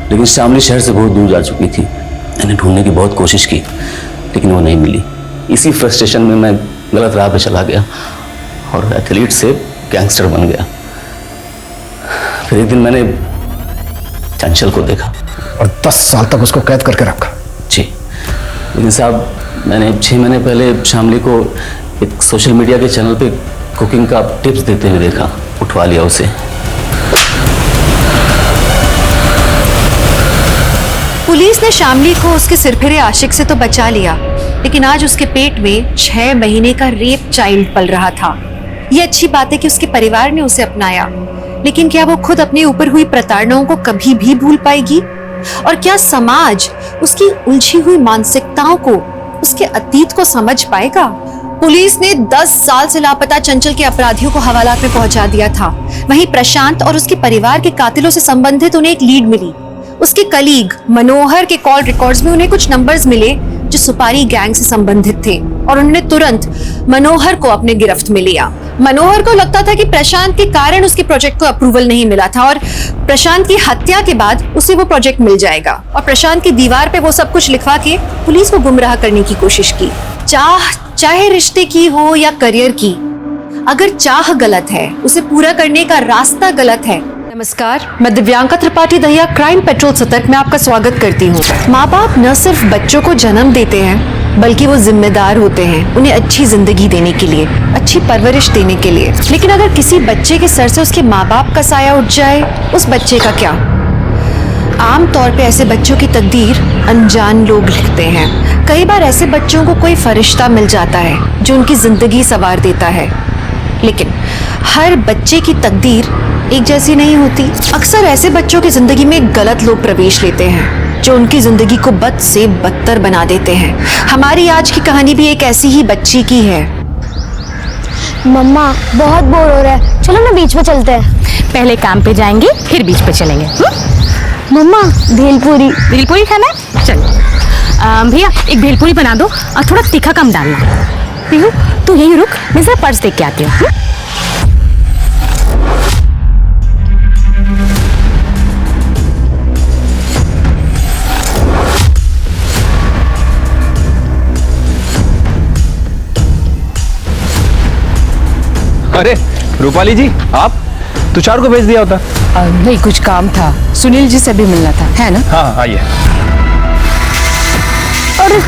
लेकिन शामली शहर से बहुत दूर जा चुकी थी। मैंने ढूंढने की बहुत कोशिश की लेकिन वो नहीं मिली। इसी फ्रस्ट्रेशन में मैं गलत राह पे चला गया और एथलीट से गैंगस्टर बन गया। फिर एक दिन मैंने चंचल को देखा और 10 साल तक उसको कैद करके रखा। जी, लेकिन साहब मैंने 6 महीने पहले शामली को एक सोशल मीडिया के चैनल पे कुकिंग का टिप्स देते हुए देखा, उठवा लिया उसे। पुलिस ने शामली को उसके सिरफिरे आशिक से तो बचा लिया, लेकिन आज उसके पेट में 6 महीने का रेप चाइल्ड पल रहा था। ये अच्छी बात है कि उसके परिवार ने उसे अपनाया, लेकिन क्या वो खुद अपने ऊपर हुई प्रताड़नाओं को कभी भी भूल पाएगी? और क्या समाज उसकी उलझी हुई मानसिकताओं को, उसके अतीत को समझ पाएगा? पुलिस ने 10 साल से लापता चंचल के अपराधियों को हवालात में पहुंचा दिया था। वहीं प्रशांत और उसके परिवार के कातिलों से संबंधित उन्हें एक लीड मिली। उसके कलीग मनोहर के कॉल रिकॉर्ड्स में उन्हें कुछ नंबर्स मिले जो सुपारी गैंग से संबंधित थे और उन्होंने तुरंत मनोहर को अपने गिरफ्त में लिया। मनोहर को लगता था कि प्रशांत के कारण उसके प्रोजेक्ट को अप्रूवल नहीं मिला था और प्रशांत की हत्या के बाद उसे वो प्रोजेक्ट मिल जाएगा, और प्रशांत की दीवार पे वो सब कुछ लिखवा के पुलिस को गुमराह करने की कोशिश की। चाहे रिश्ते की हो या करियर की, अगर चाह गलत है, उसे पूरा करने का रास्ता गलत है। नमस्कार, मैं दिव्यांका त्रिपाठी दहिया क्राइम पेट्रोल सतर्क में आपका स्वागत करती हूँ। माँ बाप न सिर्फ बच्चों को जन्म देते हैं, बल्कि वो जिम्मेदार होते हैं उन्हें अच्छी जिंदगी देने के लिए, अच्छी परवरिश देने के लिए। लेकिन अगर किसी बच्चे के सर से उसके माँ बाप का साया उठ जाए, उस बच्चे का क्या? आमतौर पे ऐसे बच्चों की तकदीर अनजान लोग लिखते हैं। कई बार ऐसे बच्चों को कोई फरिश्ता मिल जाता है जो उनकी जिंदगी संवार देता है, लेकिन हर बच्चे की तकदीर एक जैसी नहीं होती। अक्सर ऐसे बच्चों की जिंदगी में गलत लोग प्रवेश लेते हैं जो उनकी जिंदगी को बद से बदतर बना देते हैं। हमारी आज की कहानी भी एक ऐसी ही बच्ची की है। मम्मा बहुत बोर हो रहा है, चलो ना बीच पे चलते हैं। पहले काम पे जाएंगे फिर बीच पे चलेंगे। मम्मा भेलपूरी खाना है? चलो भैया एक भेलपूरी बना दो और थोड़ा तीखा कम डालना। पीहू तू यही रुक, मैं जरा पर्स देख के आती हूँ। अरे रूपाली जी, आप तुषार को भेज दिया होता। नहीं, कुछ काम था, सुनील जी से भी मिलना था, है ना? हाँ आइए। अरे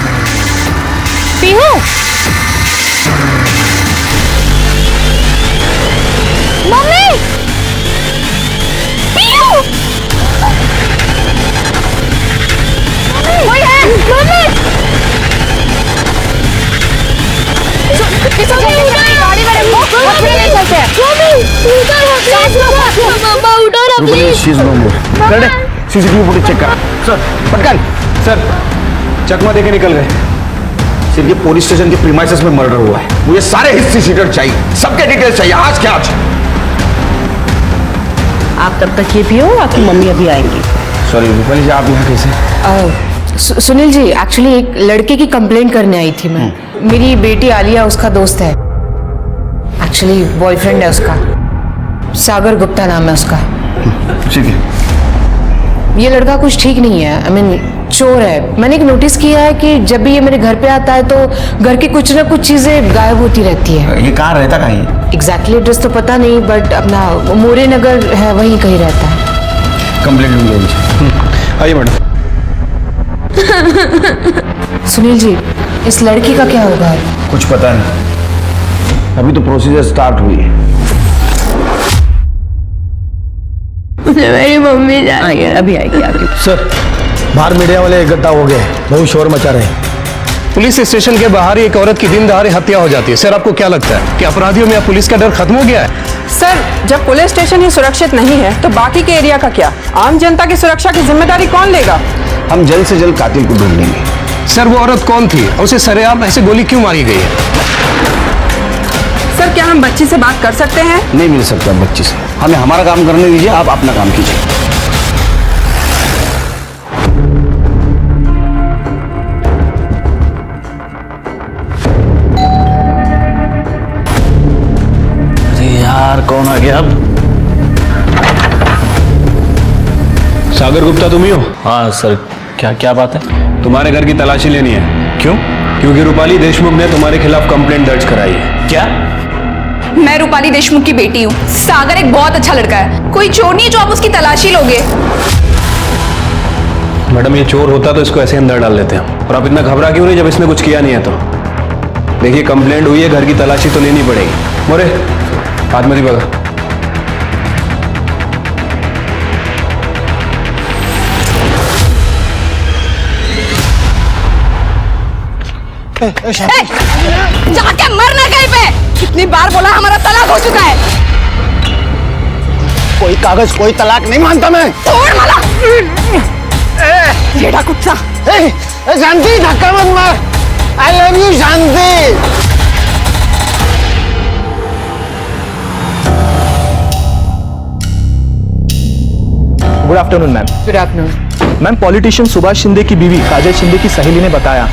पीहू, मम्मी, पीहू, कोई है? मम्मी, गाड़ी में रखो, चलते हैं। मम्मा उठो ना प्लीज। सीसीटीवी फुटेज चेक करा। सर पटकन। सर चकमा देके निकल गए। सिर्फ ये पुलिस स्टेशन के प्रीमाइसेस में मर्डर हुआ है। मुझे सारे हिस्ट्री शीटर चाहिए, सबके डिटेल्स चाहिए, आज के आज। आप तब तक ये पियो, आपकी मम्मी अभी आएंगी। सॉरी रूपाली जी, आप यहाँ कैसे? सुनील जी, एक्चुअली एक लड़के की कंप्लेंट करने आई थी मैं। मेरी बेटी आलिया उसका दोस्त है, एक्चुअली बॉयफ्रेंड है उसका, सागर गुप्ता नाम है उसका। ठीक है। ये लड़का कुछ ठीक नहीं है, आई मीन चोर है। मैंने एक नोटिस किया है कि जब भी ये मेरे घर पे आता है तो घर की कुछ ना कुछ चीजें गायब होती रहती है। ये कहाँ रहता कहीं? एग्जैक्टली एड्रेस तो पता नहीं, बट अपना मोरे नगर है, वहीं कहीं रहता है। कंप्लेंट लूंगा मुझे। आइए मैडम। सुनील जी, इस लड़की का क्या होगा? कुछ पता नहीं, अभी तो प्रोसीजर स्टार्ट हुई है। मेरी मम्मी जाएगी, अभी आएगी आपकी। सर बाहर मीडिया वाले इकट्ठा हो गए, बहुत शोर मचा रहे हैं। पुलिस स्टेशन के बाहर एक औरत की दिन दहाड़े हत्या हो जाती है। सर आपको क्या लगता है कि अपराधियों में अब पुलिस का डर खत्म हो गया है? सर, जब पुलिस स्टेशन ही सुरक्षित नहीं है तो बाकी के एरिया का क्या? आम जनता की सुरक्षा की जिम्मेदारी कौन लेगा? हम जल्द से जल्द कातिल को ढूंढ लेंगे। सर वो औरत कौन थी और उसे सरेआम ऐसे गोली क्यों मारी गई है? सर, क्या हम बच्ची से बात कर सकते हैं? नहीं मिल सकता बच्ची से, हमें हमारा काम करने दीजिए, आप अपना काम कीजिए। यार कौन आ गया अब? सागर गुप्ता तुम ही हो? हाँ सर, क्या क्या बात है? तुम्हारे घर की तलाशी लेनी है। क्यों? क्योंकि रूपाली देशमुख ने तुम्हारे खिलाफ कंप्लेंट दर्ज कराई है। क्या? मैं रूपाली देशमुख की बेटी हूँ। सागर एक बहुत अच्छा लड़का है, कोई चोर नहीं है जो आप उसकी तलाशी लोगे। मैडम ये चोर होता तो इसको ऐसे अंदर डाल देते हैं। और आप इतना घबरा क्यों नहीं जब इसने कुछ किया नहीं है तो? देखिए कंप्लेंट हुई है, घर की तलाशी तो लेनी पड़ेगी। मोरे हाथ में बगा। जाके मरना कहीं पे। कितनी बार बोला हमारा तलाक हो चुका है। कोई कागज कोई तलाक नहीं मानता मैं। छोड़ माला। जेड़ा कुत्ता। शांति धक्का मत मार। I love you Shanti. Good afternoon ma'am. Good afternoon. Ma'am, politician Subhash Shinde की बीवी काजल शिंदे की सहेली ने बताया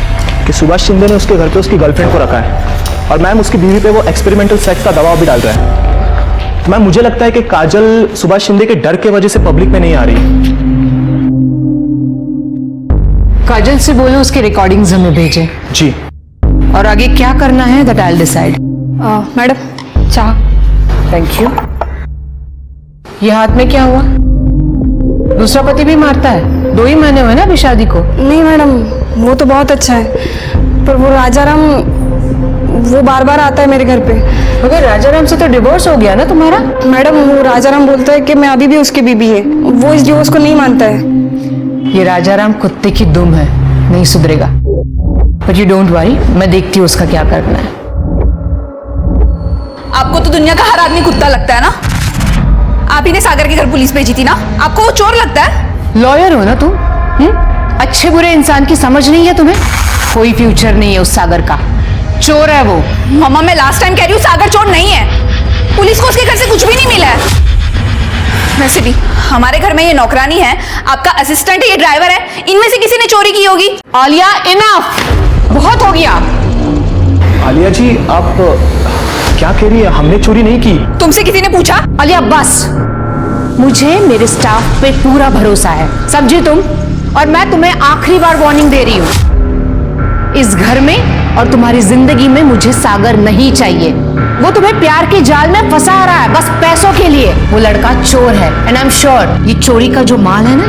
कि सुभाष शिंदे ने उसके घर पे उसकी गर्लफ्रेंड को रखा है और मैम उसकी बीवी पे वो एक्सपेरिमेंटल सेक्स का दबाव भी डाल रहा है। तो मैम मुझे लगता है कि काजल सुभाष शिंदे के डर के वजह से पब्लिक में नहीं आ रही। काजल से बोलो उसके रिकॉर्डिंग्स हमें भेजें। जी। और आगे क्या करना है that I will decide. Madam चाह। Thank you. ये हाथ में क्या हुआ? दूसरा पति भी मारता है? 2 ही महीने हुए ना अभी शादी को। नहीं मैडम, वो तो बहुत अच्छा है, पर वो राजाराम वो बार बार आता है मेरे घर पे। मगर राजाराम से तो डिवोर्स हो गया ना तुम्हारा? मैडम वो राजाराम बोलता है कि मैं अभी भी उसकी बीबी है, वो इस डिवोर्स को नहीं मानता है। ये राजाराम कुत्ते की दुम है, नहीं सुधरेगा। बट यू डोंट वरी, मैं देखती हूँ उसका क्या करना है। आपको तो दुनिया का हर आदमी कुत्ता लगता है ना। आप ही ने सागर के घर पुलिस भेजी थी ना, आपको वो चोर लगता है? लॉयर हो ना तुम? अच्छे बुरे इंसान की समझ नहीं है तुम्हें? कोई फ्यूचर नहीं है उस सागर का, चोर है वो। मम्मा मैं लास्ट टाइम कह रही हूँ सागर चोर नहीं है। पुलिस को उसके घर से कुछ भी नहीं मिला है। वैसे भी हमारे घर में ये नौकरानी है, आपका असिस्टेंट है, ये ड्राइवर है, इनमें से किसी ने चोरी की होगी। आलिया इनफ, बहुत हो गया। आलिया जी आप क्या कह रही है? हमने चोरी नहीं की। तुमसे किसी ने पूछा? आलिया बस, मुझे मेरे स्टाफ पे पूरा भरोसा है, समझी तुम? और मैं तुम्हें आखिरी बार वार्निंग दे रही हूं, इस घर में और तुम्हारी जिंदगी में मुझे सागर नहीं चाहिए। वो तुम्हें प्यार के जाल में फंसा रहा है बस पैसों के लिए। वो लड़का चोर है एंड आई एम श्योर ये चोरी का जो माल है ना,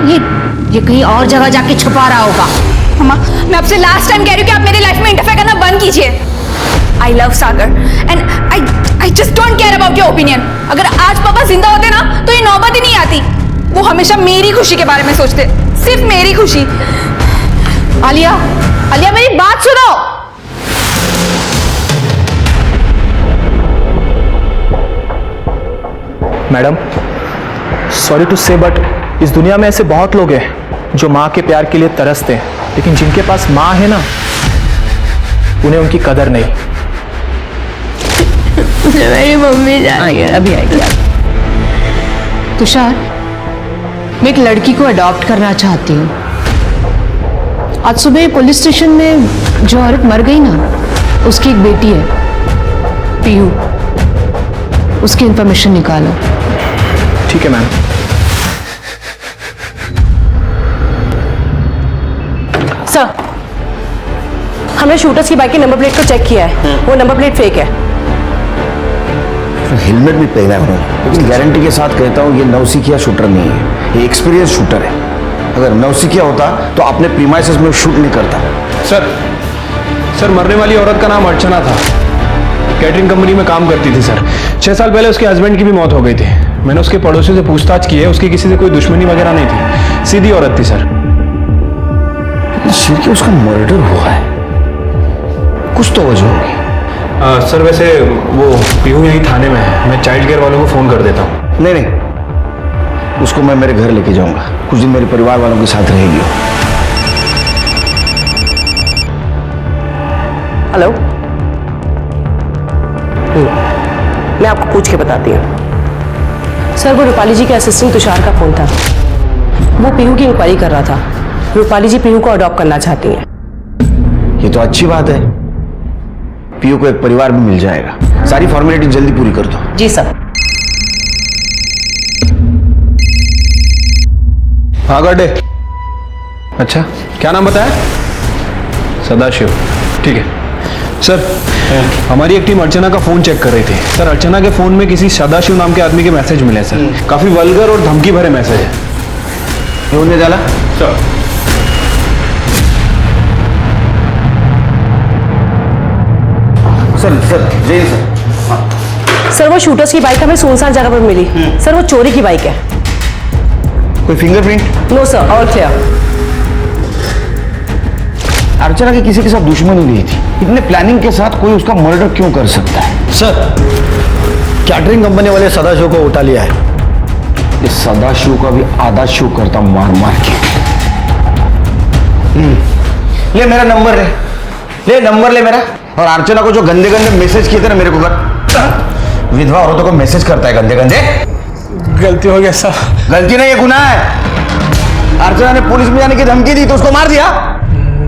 ये कहीं और जगह जाके छुपा रहा होगा। मम्मा मैं आपसे लास्ट टाइम कह रही हूँ कि आप मेरी लाइफ में इंटरफेयर करना बंद कीजिए। I love Sagar and I just don't care about your opinion. अगर आज पापा जिंदा होते ना तो ये नौबत ही नहीं आती। वो हमेशा मेरी खुशी के बारे में सोचते, सिर्फ मेरी खुशी। आलिया, आलिया मेरी बात सुनो। मैडम सॉरी टू से बट इस दुनिया में ऐसे बहुत लोग हैं जो माँ के प्यार के लिए तरसते हैं, लेकिन जिनके पास माँ है ना उन्हें उनकी कदर नहीं। मेरी मम्मी जाएगी अभी आएगी। तुषार, मैं एक लड़की को अडॉप्ट करना चाहती हूँ। आज सुबह पुलिस स्टेशन में जो औरत मर गई ना, उसकी एक बेटी है पीयू, उसकी इंफॉर्मेशन निकालो। ठीक है मैम। सर, हमने शूटर्स की बाइक के नंबर प्लेट को चेक किया है, वो नंबर प्लेट फेक है। हेलमेट भी पहना है उन्होंने, लेकिन गारंटी के साथ कहता हूँ ये नौसिखिया शूटर नहीं है, ये एक्सपीरियंस शूटर है। अगर नौसिखिया होता तो अपने प्रीमाइसेस में शूट नहीं करता। सर मरने वाली औरत का नाम अर्चना था, कैटरिंग कंपनी में काम करती थी सर। 6 साल पहले उसके हस्बैंड की भी मौत हो गई थी। मैंने उसके पड़ोसियों से पूछताछ की है, उसकी किसी से कोई दुश्मनी वगैरह नहीं थी, सीधी औरत थी सर। सिर्फ उसका मर्डर हुआ है, कुछ तो वजह होगी। सर वैसे वो पीहू यहीं थाने में है, मैं चाइल्ड केयर वालों को फोन कर देता हूँ। नहीं, उसको मैं मेरे घर लेके जाऊंगा, कुछ दिन मेरे परिवार वालों के साथ रहेगी। हेलो, मैं आपको पूछ के बताती हूँ। सर वो रूपाली जी के असिस्टेंट तुषार का फोन था, वो पीहू की इंक्वायरी कर रहा था। रूपाली जी पीहू को अडॉप्ट करना चाहती हैं। ये तो अच्छी बात है, पीयू को एक परिवार भी मिल जाएगा। सारी फॉर्मेलिटी जल्दी पूरी कर दो। जी सर। हाँ गड्ढे। अच्छा, क्या नाम बताया? सदाशिव। ठीक है सर, हमारी एक टीम अर्चना का फोन चेक कर रही थी। सर, अर्चना के फोन में किसी सदाशिव नाम के आदमी के मैसेज मिले सर। काफी वल्गर और धमकी भरे मैसेज है। ये उन्हें डाला सर। सर जय सर। सर, वो शूटर्स की बाइक हमें सुनसान जगह पर मिली। सर, वो चोरी की बाइक है। कोई fingerprint? No sir, all clear. Archana की किसी के साथ दुश्मनी नहीं थी। इतने प्लानिंग के साथ कोई उसका मर्डर क्यों कर सकता है? सर, कैटरिंग कंपनी वाले सदाशिव को उठा लिया है। ये सदाशिव का भी आधा शो करता मार मार के। ले मेरा नंबर ले नंबर ले मेरा। और अर्चना को जो गंदे गंदे मैसेज किए थे ना मेरे को कर। विधवा औरतों को मैसेज करता है गंदे गंदे। गलती हो गया सर। गलती नहीं, ये गुनाह है। अर्चना ने पुलिस में जाने की धमकी दी तो उसको मार दिया।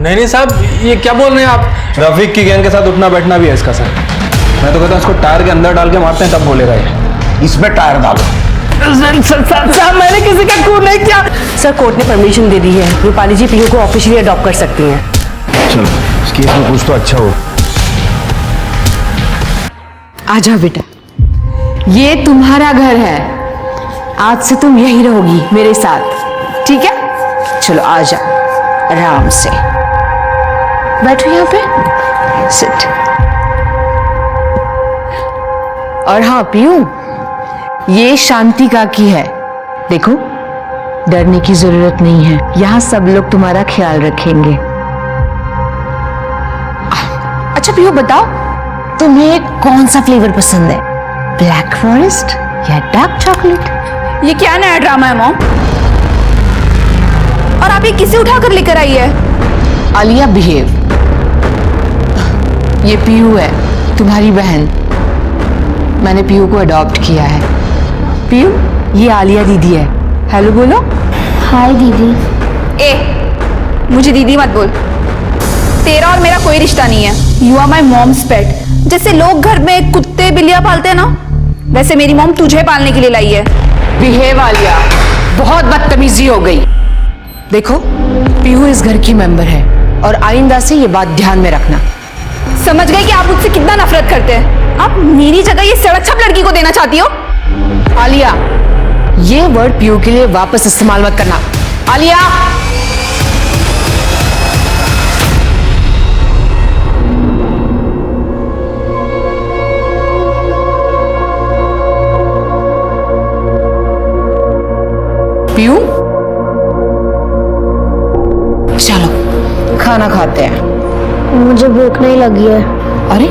नहीं साहब, ये क्या बोल रहे हैं आप? रफीक की गैंग के साथ उठना बैठना भी है इसका सर। मैं तो कहता हूँ इसको टायर के अंदर डाल के मारते हैं, तब बोलेगा ये। इसमें टायर डालो। सर, मैंने किसी का खून नहीं किया। सर, कोर्ट ने परमिशन दे दी है। रूपाली जी पीयू को ऑफिशियली अडॉप्ट कर सकती हैं। चलो, इस केस में कुछ तो अच्छा हो। आजा बेटा, ये तुम्हारा घर है। आज से तुम यही रहोगी मेरे साथ, ठीक है? चलो आजा, आराम से बैठो यहाँ पे, सिट। और हाँ पीयू, ये शांति काकी है। देखो, डरने की जरूरत नहीं है। यहाँ सब लोग तुम्हारा ख्याल रखेंगे। अच्छा पीयू, बताओ तुम्हें कौन सा फ्लेवर पसंद है? ब्लैक फॉरेस्ट या डार्क चॉकलेट? ये क्या नया ड्रामा है मॉम? और आप ये किसे उठाकर लेकर आई है? आलिया, बिहेव। ये पीयू है, तुम्हारी बहन। मैंने पीयू को अडॉप्ट किया है। पीयू, ये आलिया दीदी है। हेलो बोलो। हाय दीदी। ए, मुझे दीदी मत बोल। तेरा और मेरा कोई रिश्ता नहीं है। यू आर माई मॉम्स पेट। जैसे लोग घर में कुत्ते बिल्लियां पालते हैं ना, वैसे मेरी मॉम तुझे पालने के लिए लाई है। बिहेव आलिया, बहुत बदतमीजी हो गई। देखो, पीयू इस घर की मेंबर है और आइंदा से ये बात ध्यान में रखना। समझ गए कि आप मुझसे कितना नफरत करते हैं? आप मेरी जगह ये सड़क छप लड़की को देना चाहती हो? आलिया, ये वर्ड पीयू के लिए वापस इस्तेमाल मत करना। आलिया, पीयू, चलो खाना खाते हैं। मुझे भूख नहीं लगी है। अरे,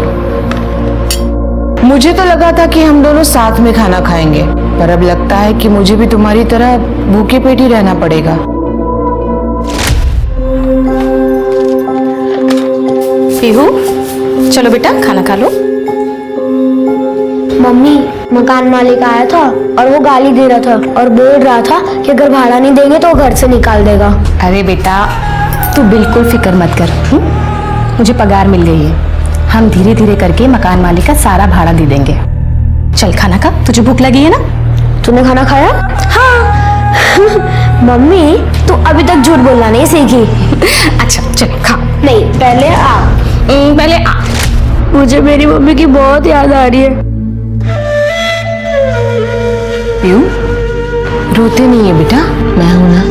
मुझे तो लगा था कि हम दोनों साथ में खाना खाएंगे, पर अब लगता है कि मुझे भी तुम्हारी तरह भूखे पेट ही रहना पड़ेगा। पीहू, चलो बेटा खाना खा लो। मम्मी, मकान मालिक आया था और वो गाली दे रहा था और बोल रहा था कि अगर भाड़ा नहीं देंगे तो वो घर से निकाल देगा। अरे बेटा, तू बिल्कुल फिक्र मत कर। मुझे पगार मिल गई है। हम धीरे धीरे करके मकान मालिक का सारा भाड़ा दे देंगे। चल खाना खा, तुझे भूख लगी है ना? तूने खाना खाया? हाँ। मम्मी, तू अभी तक झूठ बोलना नहीं सीखी। अच्छा चल खा। नहीं, पहले आ। पहले आ। मुझे मेरी मम्मी की बहुत याद आ रही है। पीयू, रोते नहीं है बेटा, मैं हूं ना।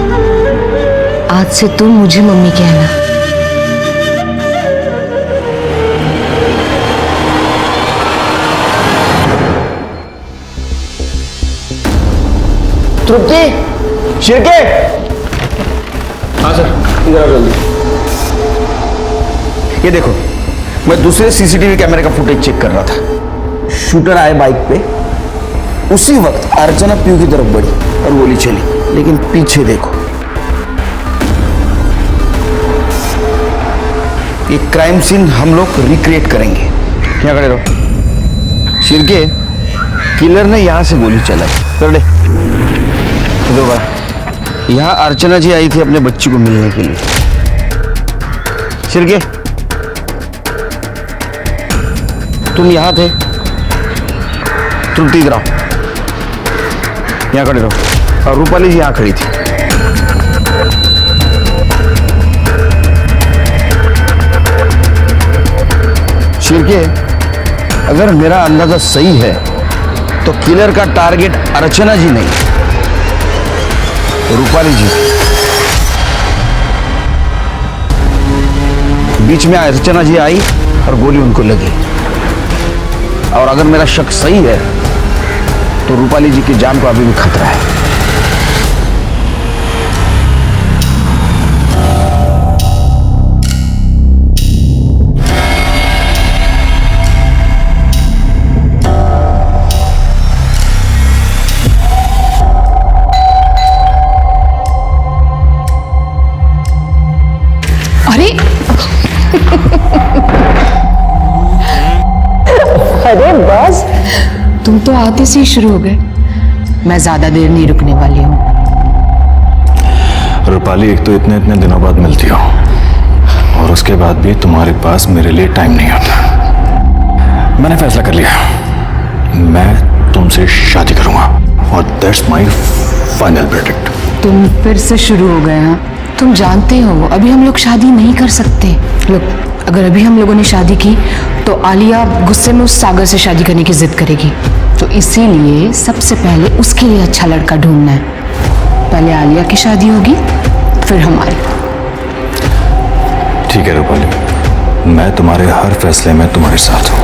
आज से तुम मुझे मम्मी कहना। तृप्ति, शिरके। हाँ सर, इधर आओ जल्दी। ये देखो, मैं दूसरे सीसीटीवी कैमरे का फुटेज चेक कर रहा था। शूटर आए बाइक पे, उसी वक्त अर्चना पीयू की तरफ बढ़ी और गोली चली। लेकिन पीछे देखो, ये क्राइम सीन हम लोग रिक्रिएट करेंगे। यहाँ खड़े रहो। शिरके, किलर ने यहाँ से गोली चलाई। कर दे। यहाँ अर्चना जी आई थी अपने बच्ची को मिलने के लिए। शिरके, तुम यहाँ थे? तृप्ति इधर आओ, यहाँ खड़े रहो। और रूपाली जी यहाँ खड़ी थी। सिरके, अगर मेरा अंदाजा सही है तो किलर का टारगेट अर्चना जी नहीं, रूपाली जी। बीच में अर्चना जी आई और गोली उनको लगी। और अगर मेरा शक सही है तो रूपाली जी की जान को अभी भी खतरा है। अरे बस, तुम तो आते से ही शुरू हो गए। मैं ज्यादा देर नहीं रुकने वाली हूँ। रूपाली, एक तो इतने इतने दिनों बाद मिलती हो और उसके बाद भी तुम्हारे पास मेरे लिए टाइम नहीं होता। मैंने फैसला कर लिया, मैं तुमसे शादी करूंगा और दैट्स माय फाइनल वर्डिक्ट। तुम फिर से शुरू हो गए हैं। तुम जानते हो अभी हम लोग शादी नहीं कर सकते। लोग, अगर अभी हम लोगों ने शादी की तो आलिया गुस्से में उस सागर से शादी करने की जिद करेगी। तो इसीलिए सबसे पहले उसके लिए अच्छा लड़का ढूंढना है। पहले आलिया की शादी होगी, फिर हमारी। ठीक है रूपाली, मैं तुम्हारे हर फैसले में तुम्हारे साथ हूं।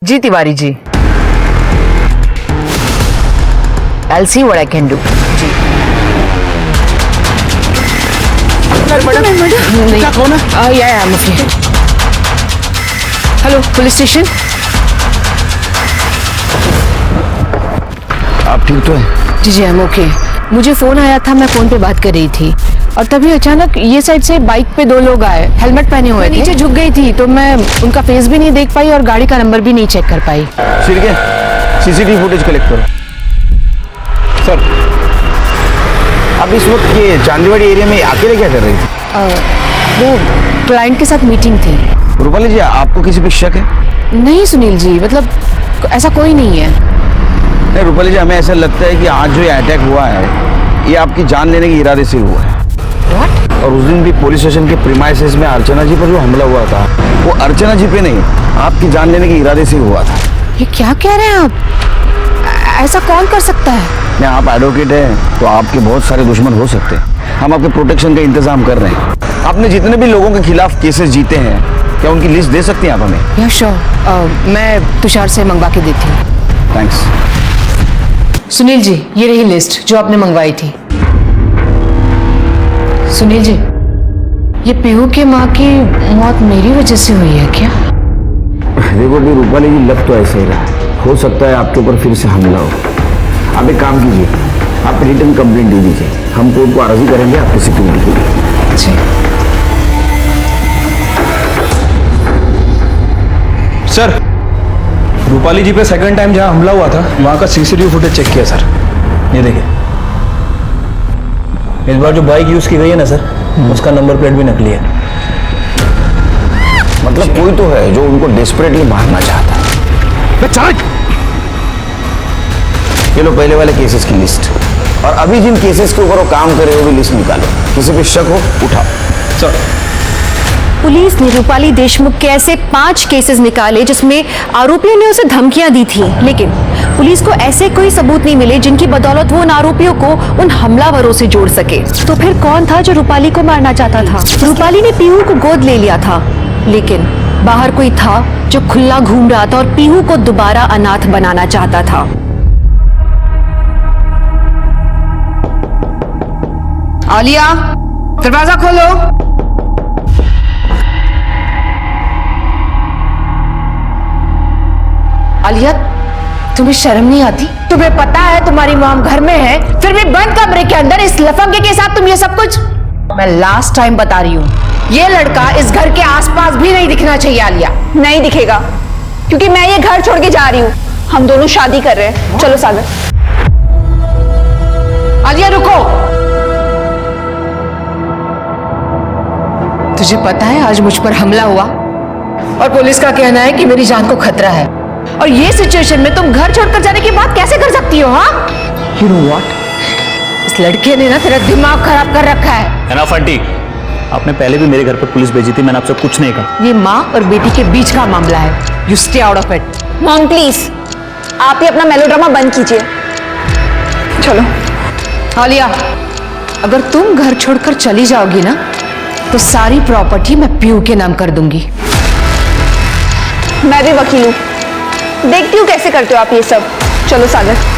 जी Tiwari ji, I'll see what I can do. जी। क्या कौन है? I'm okay. Hello, police station. आप ठीक तो हैं? जी जी, I'm okay. मुझे फोन आया था, मैं फोन पे बात कर रही थी और तभी अचानक ये साइड से बाइक पे दो लोग आए, हेलमेट पहने हुए थे। नीचे झुक गई थी तो मैं उनका फेस भी नहीं देख पाई और गाड़ी का नंबर भी नहीं चेक कर पाई। सिरके, सीसीटीवी फुटेज कलेक्ट करो। सर, अब इस वक्त ये चांदीवाड़ी एरिया में अकेले क्या कर रही थी? वो क्लाइंट के साथ मीटिंग थी। रूपाली जी, आपको किसी पे शक है? नहीं सुनील जी, मतलब ऐसा कोई नहीं है। नहीं रूपाली जी, हमें ऐसा लगता है कि आज जो ये अटैक हुआ है ये आपकी जान लेने के इरादे से हुआ है। और उस दिन भी पुलिस स्टेशन के प्रीमाइसेस में अर्चना जी पर जो हमला हुआ था वो अर्चना जी पे नहीं, आपकी जान लेने के इरादे से हुआ था। ये क्या कह रहे हैं आप? ऐसा कौन कर सकता है? नहीं, आप एडवोकेट हैं तो आपके बहुत सारे दुश्मन हो सकते हैं। हम आपके प्रोटेक्शन का इंतजाम कर रहे हैं। आपने जितने भी लोगों के खिलाफ केसेस जीते हैं, क्या उनकी लिस्ट दे सकती हैं आप हमें? या श्योर, मैं तुषार से मंगवा के देती हूँ। थैंक्स। सुनील जी, ये रही लिस्ट जो आपने मंगवाई थी। सुनील जी, ये पीहू की माँ की मौत मेरी वजह से हुई है क्या? देखो भी रूपाली जी, लग तो ऐसा ही रहा, हो सकता है आपके ऊपर फिर से हमला हो। आप एक काम कीजिए, आप रिटर्न कंप्लेंट दे दीजिए, हम कोर्ट को अर्जी करेंगे आपकी सिक्योरिटी के लिए। सर, रूपाली जी पे सेकंड टाइम जहां हमला हुआ था वहां का सीसीटीवी फुटेज चेक किया सर। ये देखिए, इस बार जो बाइक यूज की गई है ना सर, उसका नंबर प्लेट भी नकली है। मतलब कोई तो है जो उनको डेस्परेटली मारना चाहता है। ये लो पहले वाले केसेस की लिस्ट, और अभी जिन केसेस के ऊपर वो काम करे वो भी लिस्ट निकालो। किसी पे शक हो उठाओ। सर, पुलिस ने रूपाली देशमुख के ऐसे 5 केसेस निकाले जिसमें आरोपियों ने उसे धमकियां दी थी, लेकिन पुलिस को ऐसे कोई सबूत नहीं मिले जिनकी बदौलत वो उन आरोपियों को उन हमलावरों से जोड़ सके। तो फिर कौन था जो रूपाली को मारना चाहता था? रूपाली ने पीहू को गोद ले लिया था, लेकिन बाहर कोई था जो खुला घूम रहा था और पीहू को दोबारा अनाथ बनाना चाहता था। आलिया, दरवाजा खोलो। आलिया, तुम्हें शर्म नहीं आती? तुम्हें पता है तुम्हारी मॉम घर में है, फिर भी बंद कमरे के अंदर इस लफंगे के साथ तुम ये सब कुछ। मैं लास्ट टाइम बता रही हूँ, ये लड़का इस घर के आसपास भी नहीं दिखना चाहिए। आलिया, नहीं दिखेगा क्योंकि मैं ये घर छोड़ के जा रही हूँ। हम दोनों शादी कर रहे हैं। चलो सागर। आलिया रुको। तुझे पता है आज मुझ पर हमला हुआ और पुलिस का कहना है कि मेरी जान को खतरा है, और ये सिचुएशन में तुम घर छोड़कर जाने की बात कैसे कर सकती हो? हाँ, You know what? इस लड़के ने ना तेरा दिमाग खराब कर रखा है। एनफ आंटी, आपने पहले भी मेरे घर पे पुलिस भेजी थी, मैंने आपसे कुछ नहीं कहा। ये माँ और बेटी के बीच का मामला है। You stay out of it. Mom please, आप ही अपना मेलोड्रामा बंद कीजिए। चलो आलिया, अगर तुम घर छोड़कर चली जाओगी ना तो सारी प्रॉपर्टी मैं पीयू के नाम कर दूंगी। मैं भी वकील हूँ, देखती हूँ कैसे करते हो आप ये सब। चलो सागर।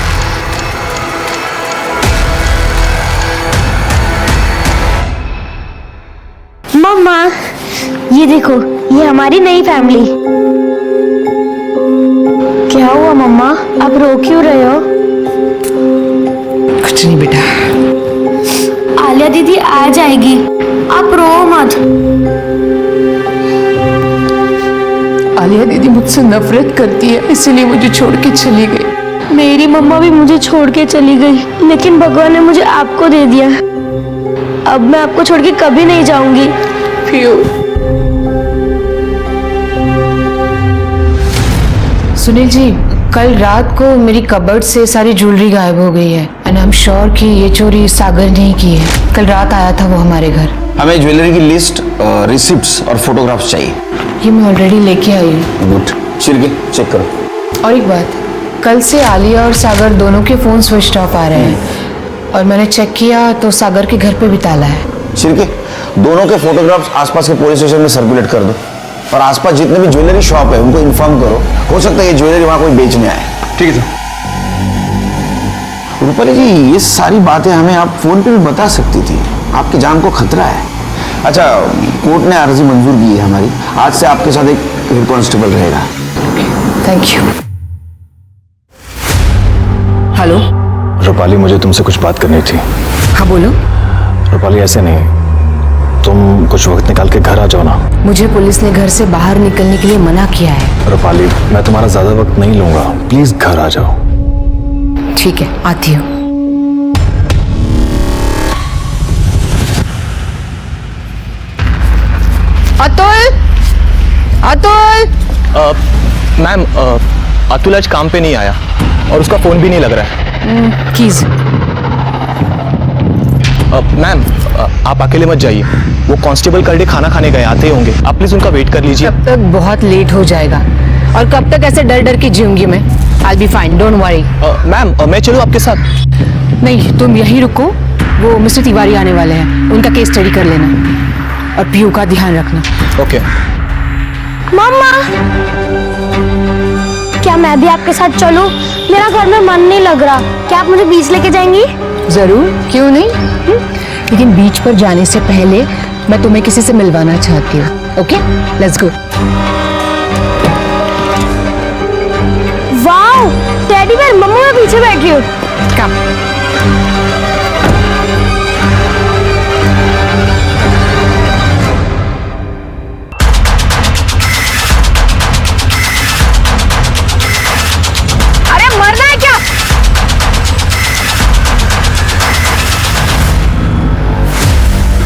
मम्मा ये देखो, ये हमारी नई फैमिली। क्या हुआ मम्मा, आप रो क्यों रहे हो? कुछ नहीं बेटा। आलिया दीदी आ जाएगी, आप रो मत। आलिया दीदी मुझसे नफरत करती है, इसीलिए मुझे छोड़ के चली गई। मेरी मम्मा भी मुझे छोड़ के चली गई, लेकिन भगवान ने मुझे आपको दे दिया। अब मैं आपको छोड़ के कभी नहीं जाऊंगी। सुनील जी, कल रात को मेरी कबर्ड से सारी ज्वेलरी गायब हो गई है एंड आई एम श्योर कि ये चोरी सागर ने ही की है। कल रात आया था वो हमारे घर। हमें ज्वेलरी की लिस्ट, रिसिप्ट्स और फोटोग्राफ्स चाहिए। ये मैं ऑलरेडी लेके आई हूँ। गुड, छिड़के चेक करो। और एक बात, कल से आलिया और सागर दोनों के फोन स्विच ऑफ आ रहे हैं और मैंने चेक किया तो सागर के घर पे भी ताला है। छिड़के दोनों के फोटोग्राफ्स आसपास के पुलिस स्टेशन में सर्कुलेट कर दो और आसपास जितने भी ज्वेलरी शॉप है उनको इन्फॉर्म करो। हो सकता है ये ज्वेलरी वहां कोई बेचने आए। ठीक है सर। रूपाली जी, ये सारी बातें हमें आप फोन पे भी बता सकती थी, आपकी जान को खतरा है। अच्छा, कोर्ट ने अर्जी मंजूर की है हमारी, आज से आपके साथ एक हेड कांस्टेबल रहेगा। Thank you. हेलो रूपाली, मुझे तुमसे कुछ बात करनी थी। हाँ बोलो। रूपाली, ऐसे नहीं, तुम कुछ वक्त निकाल के घर आ जाओ ना। मुझे पुलिस ने घर से बाहर निकलने के लिए मना किया है। रूपाली, मैं तुम्हारा ज्यादा वक्त नहीं लूंगा, प्लीज घर आ जाओ। ठीक है, आती हूँ। अतुल, अतुल। मैम, अतुल आज काम पे नहीं आया और उसका फोन भी नहीं लग रहा है। कीज। मैम, आप अकेले मत जाइए, वो कांस्टेबल करडे खाना खाने गए, आते ही होंगे। आप प्लीज उनका वेट कर लीजिए। तब तक बहुत लेट हो जाएगा और कब तक ऐसे डर डर के जीऊंगी मैं। I'll be fine, don't worry। Ma'am, मैं चलूं आपके साथ? नहीं, तुम यहीं रुको, वो मिस्टर तिवारी आने वाले हैं, उनका केस स्टडी कर लेना और पीयू का ध्यान रखना। ओके। मम्मा, क्या मैं भी आपके साथ चलूं? मेरा घर में मन नहीं लग रहा, क्या आप मुझे बीच लेके जाएंगी? जरूर, क्यों नहीं। लेकिन बीच पर जाने से पहले मैं तुम्हें किसी से मिलवाना चाहती हूँ। Okay, let's go. Wow, teddy bear, मम्मा मैं पीछे बैठी हूँ। कम। अरे मरना है क्या?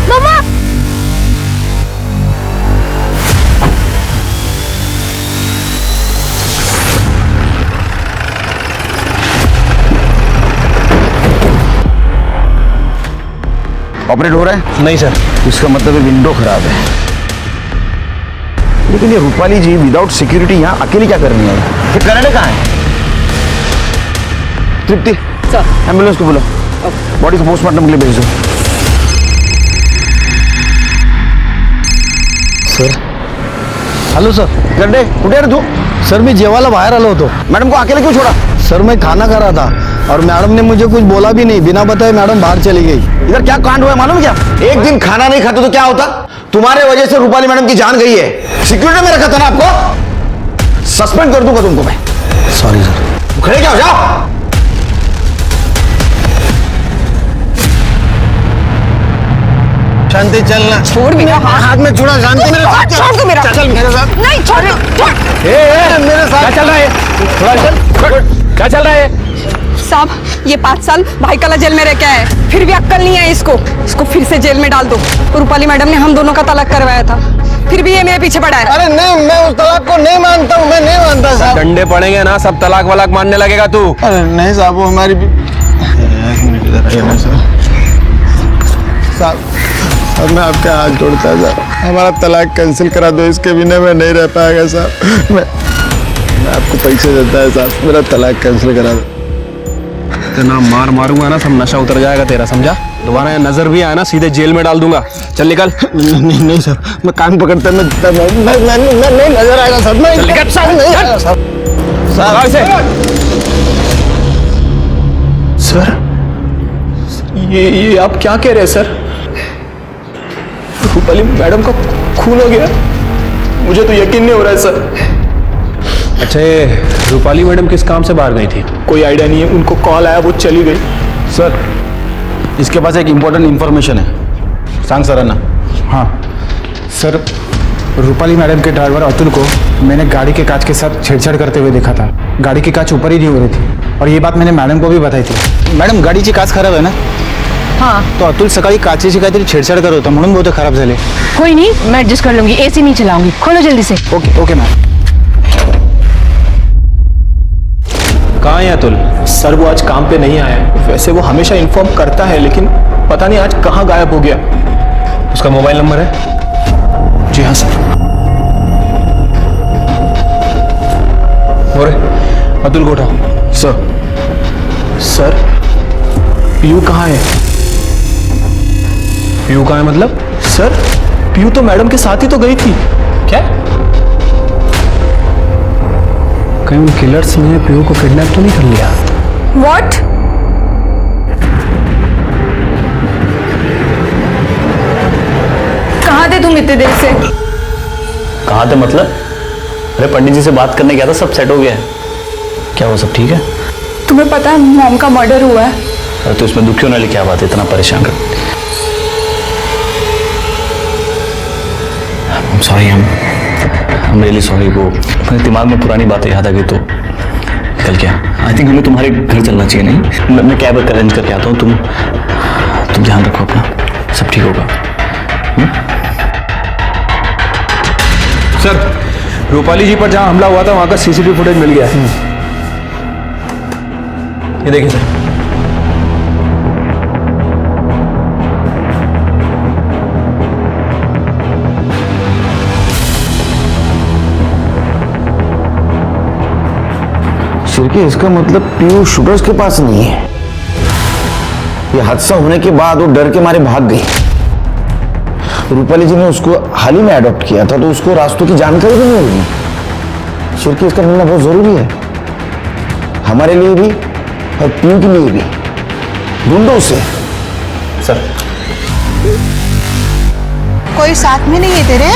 मम्मा, ऑपरेट हो रहा है? नहीं सर। इसका मतलब है विंडो खराब है। लेकिन ये रूपाली जी विदाउट सिक्योरिटी यहाँ अकेली क्या करनी है? ये कनाडा कहाँ है? तृप्ति, एम्बुलेंस को बोलो, बॉडी को पोस्टमार्टम के लिए भेज दो। Sir, hello sir. गड्डे कुठे आहे रे तू? सर मी जेवायला बाहेर आलो होतो. मैडम को अकेले क्यों छोड़ा? सर मैं खाना खा रहा था और मैडम ने मुझे कुछ बोला भी नहीं, बिना बताए मैडम बाहर चली गई. इधर क्या कांड हुआ मालूम क्या? एक दिन खाना नहीं खाते तो क्या होता? तुम्हारे वजह से रूपाली मैडम की जान गई है. सिक्योरिटी में रखा था ना आपको? सस्पेंड कर दूंगा तुमको मैं. Sorry sir. खड़े क्या हो जाओ. शांति चलना. छोड़ मेरा हाथ में छुड़ा. शांति मेरे साथ छोड़ दो मेरा. चल मेरे साथ. नहीं छोड़. मेरे साथ क्या चल रहा है? थोड़ा चल. क्या चल रहा है? साहब, ये 5 साल भाई कला जेल में रह के आए, फिर भी अक्कल नहीं है इसको फिर से जेल में डाल दो. रूपाली मैडम ने हम दोनों का तलाक करवाया था, फिर भी ये मेरे पीछे पड़ा है. अरे नहीं, मैं उस तलाक को नहीं मानता हूँ. मैं नहीं मानता साहब. डंडे पड़ेंगे ना, सब तलाक वलाक मानने लगेगा तू. अरे नहीं साहब, वो हमारी. एक मिनट इधर आइए ना सर. साहब मैं आपके हाथ जोड़ता है साहब, हमारा तलाक कैंसिल करा दो, इसके बिना मैं नहीं रह पाएगा साहब। मैं आपको पैसे देता है साहब, मेरा तलाक कैंसिल करा दो। इतना मार मारूंगा ना सब नशा उतर जाएगा तेरा, समझा? दोबारा यहाँ नजर भी आया ना सीधे जेल में डाल दूंगा। चल निकल। नहीं नहीं सर, मैं कान पकड़ता मैं नहीं नजर आएगा सर, मैं नहीं आएगा सर। सर ये आप क्या कह रहे हैं सर? रूपाली मैडम का खून हो गया? मुझे तो यकीन नहीं हो रहा है सर। अच्छा ये रूपाली मैडम किस काम से बाहर गई थी? कोई आइडिया नहीं है, उनको कॉल आया वो चली गई। सर इसके पास एक इम्पोर्टेंट इन्फॉर्मेशन है, सांग सराना। हाँ सर, रूपाली मैडम के ड्राइवर अतुल को मैंने गाड़ी के कांच के साथ छेड़छाड़ करते हुए देखा था। गाड़ी की कांच ऊपर ही नहीं हो रही थी और ये बात मैंने मॅडम को भी बताई थी। मॅडम गाडीची काच खराब आहे ना? हाँ तो अतुल सकाळी काचेची काहीतरी छेडछाड करत होता म्हणून बहुतेक खराब झाले। कोई नहीं, मैं एडजस्ट कर लूंगी, एसी नहीं चलाऊंगी। खोलो जल्दी से। Okay okay ma'am. कहाँ है अतुल? सर वो आज काम पे नहीं आया है। वैसे वो हमेशा इन्फॉर्म करता है लेकिन पता नहीं आज कहाँ गायब हो गया। उसका मोबाइल नंबर है? जी हाँ सर। और अतुल को उठाओ। सर पीयू कहाँ है? पीयू कहाँ है मतलब? सर पीयू तो मैडम के साथ ही तो गई थी। क्या? कहीं उन किलर्स ने पीयू को किडनैप तो नहीं कर लिया? व्हाट? कहाँ थे तुम इतने देर से? कहाँ थे मतलब? अरे पंडित जी से बात करने गया था, सब सेट हो गया है। क्या वो सब ठीक है? तुम्हें पता है मॉम का मर्डर हुआ है? अरे तो इसमें दुखी होने वाली क्या बात है, इतना परेशान कर? सॉरी, हम रियली सॉरी। वो मेरे दिमाग में पुरानी बातें याद आ गई तो निकल गया। आई थिंक हमें तुम्हारे घर चलना चाहिए। नहीं मैं कैब अरेंज करके आता हूँ, तुम ध्यान रखो अपना, सब ठीक होगा। सर रूपाली जी पर जहां हमला हुआ था वहां का सीसीटीवी फुटेज मिल गया है। ये देखिए सर। शिरकी, इसका मतलब पीयू शुगर्स के पास नहीं है। ये हादसा होने के बाद वो डर के मारे भाग गई। रूपाली जी ने उसको हाल ही में अडॉप्ट किया था तो उसको रास्तों की जानकारी भी नहीं होगी। शिरकी, इसका मिलना बहुत जरूरी है, हमारे लिए भी और पीयू के लिए भी। ढूंढो उसे। सर कोई साथ में नहीं है तेरे?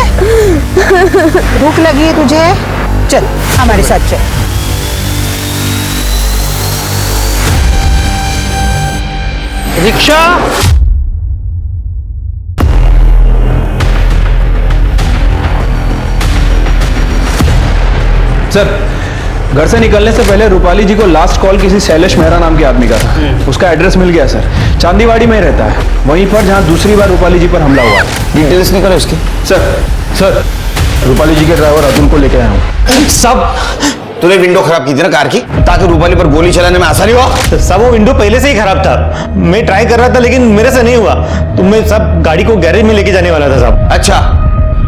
भूख लगी है तुझे? चल हमारे साथ चल। रिक्शा। सर घर से निकलने से पहले रूपाली जी को लास्ट कॉल किसी शैलेश मेहरा नाम के आदमी का था। उसका एड्रेस मिल गया सर, चांदीवाड़ी में ही रहता है, वहीं पर जहां दूसरी बार रूपाली जी पर हमला हुआ। डिटेल्स निकलो उसकी। सर रूपाली जी के ड्राइवर अतुल को लेके आया हूँ। सब तूने विंडो खराब की थी ना कार की, ताकि रूपाली पर गोली चलाने में आसानी हो। सब वो विंडो पहले से ही खराब था, मैं ट्राई कर रहा था लेकिन मेरे से नहीं हुआ, तो मैं सब गाड़ी को गैरेज में लेके जाने वाला था साहब। अच्छा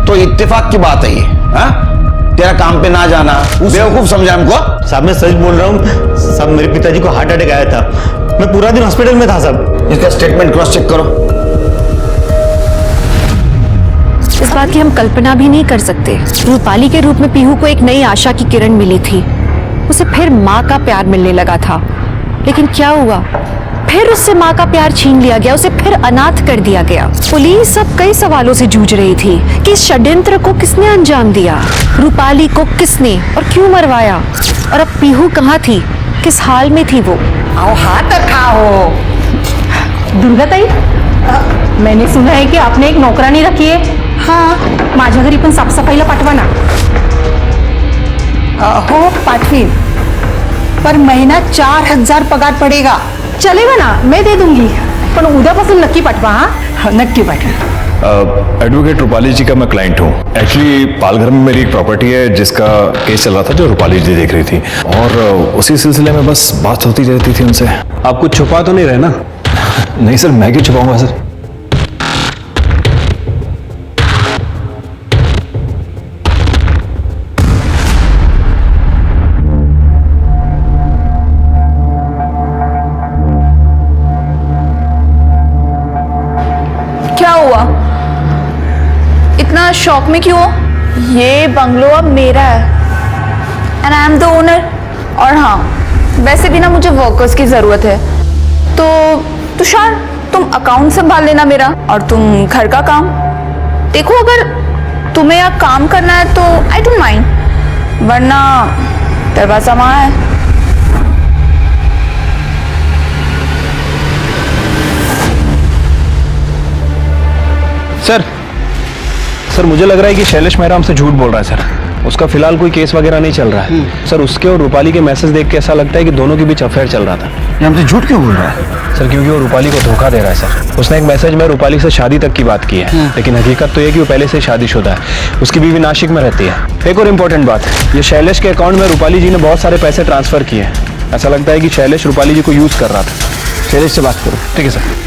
तो इत्तेफाक की बात है ये? हाँ, तेरा काम पे ना जाना बेवकूफ समझा हमको? साहब मैं सच बोल रहा हूँ साहब, मेरे पिताजी को हार्ट अटैक आया था, मैं पूरा दिन हॉस्पिटल में था साहब। इसका स्टेटमेंट क्रॉस चेक करो। इस बात की हम कल्पना भी नहीं कर सकते। रूपाली के रूप में पीहू को एक नई आशा की किरण मिली थी, उसे फिर माँ का प्यार मिलने लगा था। लेकिन क्या हुआ? फिर उससे माँ का प्यार छीन लिया गया, उसे फिर अनाथ कर दिया गया। पुलिस अब कई सवालों से जूझ रही थी कि इस षड्यंत्र को किसने अंजाम दिया, रूपाली को किसने और क्यों मरवाया, और अब पीहू कहाँ थी, किस हाल में थी वो? आओ हाथ खाओ। दुर्गा ताई, मैंने सुना है की आपने एक नोकरानी रखी आहे. हाँ, माझ्या घरी पण साफसफाईला पाठवा ना. हो पाठवीन, पर महीना 4000 पगार पडेगा. चलेगा ना, मैं दे दूंगी, पण उद्यापासून नक्की पाठवा. हाँ नक्की पाठवा. एडवोकेट रूपाली जी का मैं क्लाइंट हूँ. एक्चुअली पालघर में मेरी एक प्रॉपर्टी है जिसका केस चल रहा था जो रूपाली जी देख रही थी, और उसी सिलसिले में बस बात होती रहती थी उनसे. आप कुछ छुपा तो नहीं रहे ना? नहीं सर, मैं क्यों छुपाऊंगा सर. इतना शौक में क्यों हो? ये बंगलो अब मेरा है and I am the owner. और हाँ, वैसे भी ना मुझे वर्कर्स की जरूरत है, तो तुषार तुम अकाउंट संभाल लेना मेरा, और तुम घर का काम देखो। अगर तुम्हें यहाँ काम करना है तो आई डोंट माइंड, वरना दरवाजा वहां है। सर मुझे लग रहा है कि शैलेश मेहरा हमसे झूठ बोल रहा है सर। उसका फिलहाल कोई केस वगैरह नहीं चल रहा है सर। उसके और रूपाली के मैसेज देख के ऐसा लगता है कि दोनों के बीच अफेयर चल रहा था। ये हमसे झूठ क्यों बोल रहा है सर? क्योंकि वो रूपाली को धोखा दे रहा है सर। उसने एक मैसेज में रूपाली से शादी तक की बात की है, लेकिन हकीकत तो ये कि वो पहले से शादीशुदा है। उसकी बीवी नासिक में रहती है। एक और इम्पोर्टेंट बात, ये शैलेश के अकाउंट में रूपाली जी ने बहुत सारे पैसे ट्रांसफर किए हैं। ऐसा लगता है कि शैलेश रूपाली जी को यूज कर रहा था। शैलेश से बात करो। ठीक है सर।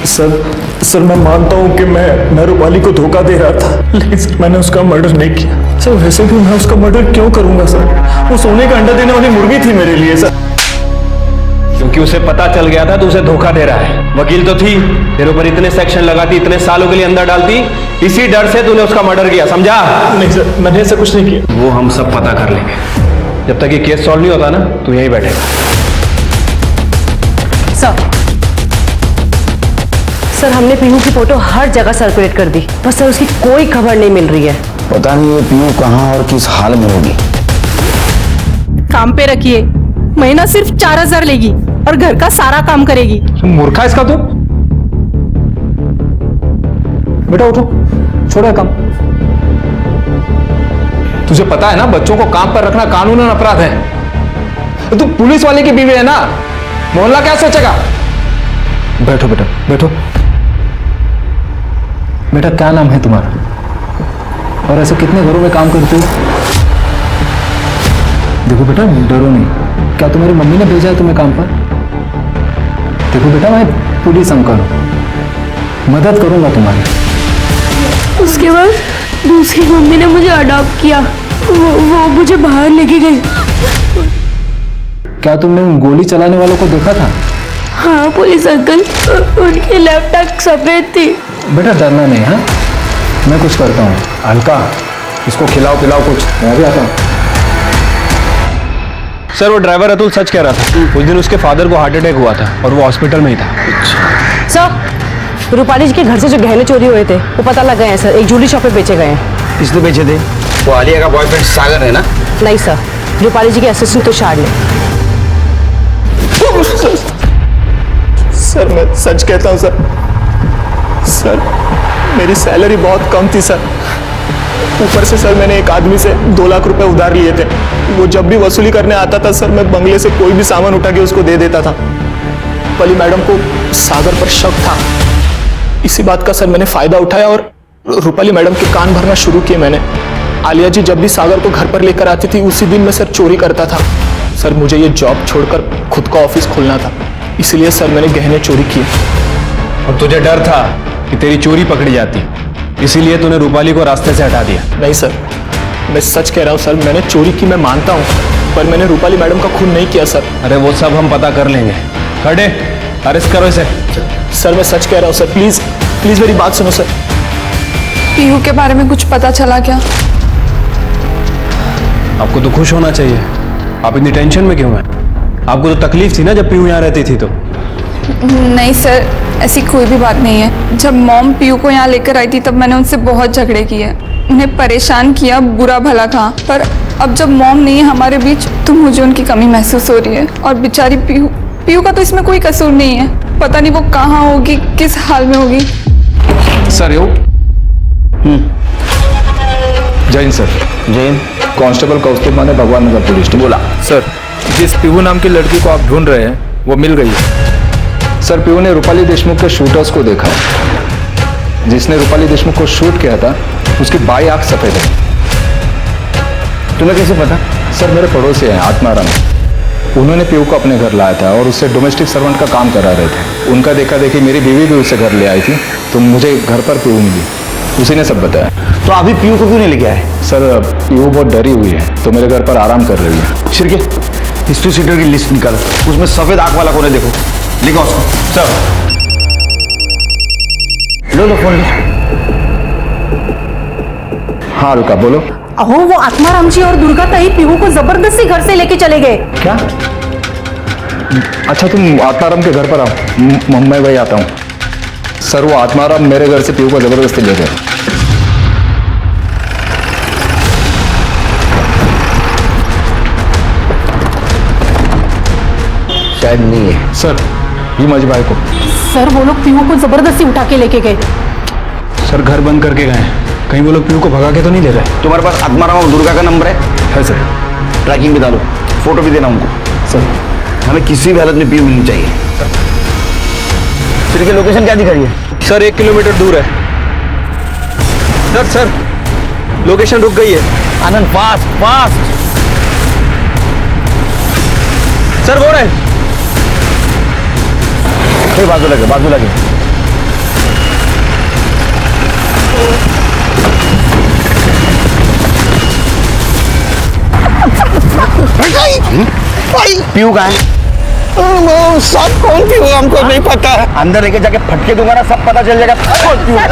सर मैं मानता हूँ कि मैं रूपाली को धोखा दे रहा था, लेकिन सर मैंने उसका मर्डर नहीं किया सर। वैसे भी मैं उसका मर्डर क्यों करूंगा सर? वो सोने का अंडा देने वाली मुर्गी थी मेरे लिए सर। क्योंकि उसे पता चल गया था तो उसे धोखा दे रहा है। वकील तो थी, तेरे ऊपर इतने सेक्शन लगाती, इतने सालों के लिए अंदर डालती, इसी डर से तूने उसका मर्डर किया, समझा? नहीं सर, मैंने ऐसा कुछ नहीं किया। वो हम सब पता कर लेंगे। जब तक ये केस सॉल्व नहीं होता ना, तू यहीं बैठेगा। सर हमने पीहू की फोटो हर जगह सर्कुलेट कर दी, पर सर उसकी कोई खबर नहीं मिल रही है। पता नहीं ये पीहू कहाँ और किस हाल में होगी। काम पे रखिए, महीना सिर्फ 4000 लेगी और घर का सारा काम करेगी। मूर्खा इसका तो। बेटा उठो, छोड़ो काम। तुझे पता है ना, बच्चों को काम पर रखना कानूनन अपराध है। तू पुलिस वाले की बीवी है ना, मोहल्ला क्या सोचेगा? बैठो बेटा, बैठो। बेटा क्या नाम है तुम्हारा और ऐसे कितने घरों में काम करते हो? देखो बेटा डरो नहीं। क्या तुम्हारी मम्मी ने भेजा है तुम्हें काम पर? देखो बेटा मैं पुलिस अंकल हूँ, मदद करूंगा तुम्हारी। उसके बाद दूसरी मम्मी ने मुझे अडॉप्ट किया। वो मुझे बाहर लेके गई। क्या तुमने उन गोली चलाने वालों को देखा था? हाँ पुलिस अंकल, उनकी लेफ्ट आंख सफेद थी। बेटा डरना नहीं, हाँ मैं कुछ करता हूँ। हल्का इसको खिलाओ पिलाओ कुछ, मैं भी आता हूँ। सर वो ड्राइवर अतुल सच कह रहा था। उस दिन उसके फादर को हार्ट अटैक हुआ था और वो हॉस्पिटल में ही था। सर रूपाली जी के घर से जो गहने चोरी हुए थे वो पता लग गए हैं सर। एक ज्वेलरी शॉप पे बेचे गए हैं। किसने बेचे थे? वो आलिया का बॉयफ्रेंड सागर है ना? नहीं सर, रूपाली जी के असिस्टेंट तुषार ने। सर मैं सच कहता हूँ सर मेरी सैलरी बहुत कम थी सर। ऊपर से सर मैंने एक आदमी से 2 लाख रुपए उधार लिए थे। वो जब भी वसूली करने आता था सर, मैं बंगले से कोई भी सामान उठा के उसको दे देता था। पली मैडम को सागर पर शक था। इसी बात का सर मैंने फायदा उठाया और रूपाली मैडम के कान भरना शुरू किए मैंने। आलिया जी जब भी सागर को घर पर लेकर आती थी, उसी दिन मैं सर चोरी करता था। सर मुझे ये जॉब छोड़कर खुद का ऑफिस खोलना था, इसलिए सर मैंने गहने चोरी किए। और तुझे डर था कि तेरी चोरी पकड़ी जाती, इसीलिए तूने रूपाली को रास्ते से हटा दिया। नहीं सर, मैं सच कह रहा हूँ सर, मैंने चोरी की मैं मानता हूँ, पर मैंने रूपाली मैडम का खून नहीं किया सर। अरे वो सब हम पता कर लेंगे। खड़े, अरेस्ट करो इसे। सर मैं सच कह रहा हूँ सर, प्लीज प्लीज मेरी बात सुनो सर। पीहू के बारे में कुछ पता चला क्या? आपको तो खुश होना चाहिए। आप इतनी टेंशन में क्यों हैं? आपको तो तकलीफ थी ना जब पीहू यहाँ रहती थी तो। नहीं सर, ऐसी कोई भी बात नहीं है। जब मॉम पीहू को यहाँ लेकर आई थी तब मैंने उनसे बहुत झगड़े किए, उन्हें परेशान किया, बुरा भला कहा। पर अब जब मॉम नहीं है हमारे बीच तो मुझे उनकी कमी महसूस हो रही है। और बेचारी पीहू का तो इसमें कोई कसूर नहीं है। पता नहीं वो कहाँ होगी, किस हाल में होगी। सर यो जैन सर। जैन कांस्टेबल कौस्तुभ ने भगवान नगर पुलिस ने बोला। सर जिस पीहू नाम की लड़की को आप ढूंढ रहे हैं वो मिल गई है। सर पीहू ने रूपाली देशमुख के शूटर्स को देखा है। जिसने रूपाली देशमुख को शूट किया था उसकी बाई आंख सफेद है। तुम्हें कैसे पता? सर मेरे पड़ोसी हैं आत्माराम, उन्होंने पीहू को अपने घर लाया था और उससे डोमेस्टिक सर्वेंट का काम करा रहे थे। उनका देखा देखी मेरी बीवी भी उससे घर ले आई थी, तो मुझे घर पर पीहू मिली, उसी ने सब बताया। तो अभी पीहू को क्यों नहीं लेके आए? सर पीहू बहुत डरी हुई है तो मेरे घर पर आराम कर रही है। शिरके हिस्ट्री सीटर की लिस्ट निकाल, उसमें सफेद आंख वाला कौन है देखो, लिखो उसको। सर लो लो फोन लो। हाँ अलका बोलो। अहो वो आत्माराम जी और दुर्गा ताई पीहू को जबरदस्ती घर से लेके चले गए। क्या? अच्छा तुम आत्माराम के घर पर आओ, मैं वही आता हूँ। सर वो आत्माराम मेरे घर से पीहू को जबरदस्ती ले गए। शायद नहीं है सर, ये मज भाई को। सर वो लोग पीहू को जबरदस्ती उठा के लेके गए। सर घर बंद करके गए, कहीं वो लोग पीहू को भगा के तो नहीं ले गए? तुम्हारे पास आत्माराम और दुर्गा का नंबर है सर। ट्रैकिंग भी डालो, फोटो भी देना उनको। सर हमें किसी भी हालत में पीहू मिलनी चाहिए। सर की लोकेशन क्या दिखा रही है? सर 1 किलोमीटर दूर है। सर लोकेशन रुक गई है। आनंद फास्ट फास्ट। सर वो रहे। बाजू लगे बाजू लगे। पीहू कहाँ है? सब कौन पीहू हमको नहीं पता है। अंदर लेके जाके फटके दूंगा ना, सब पता चल जाएगा कौन पीहू है।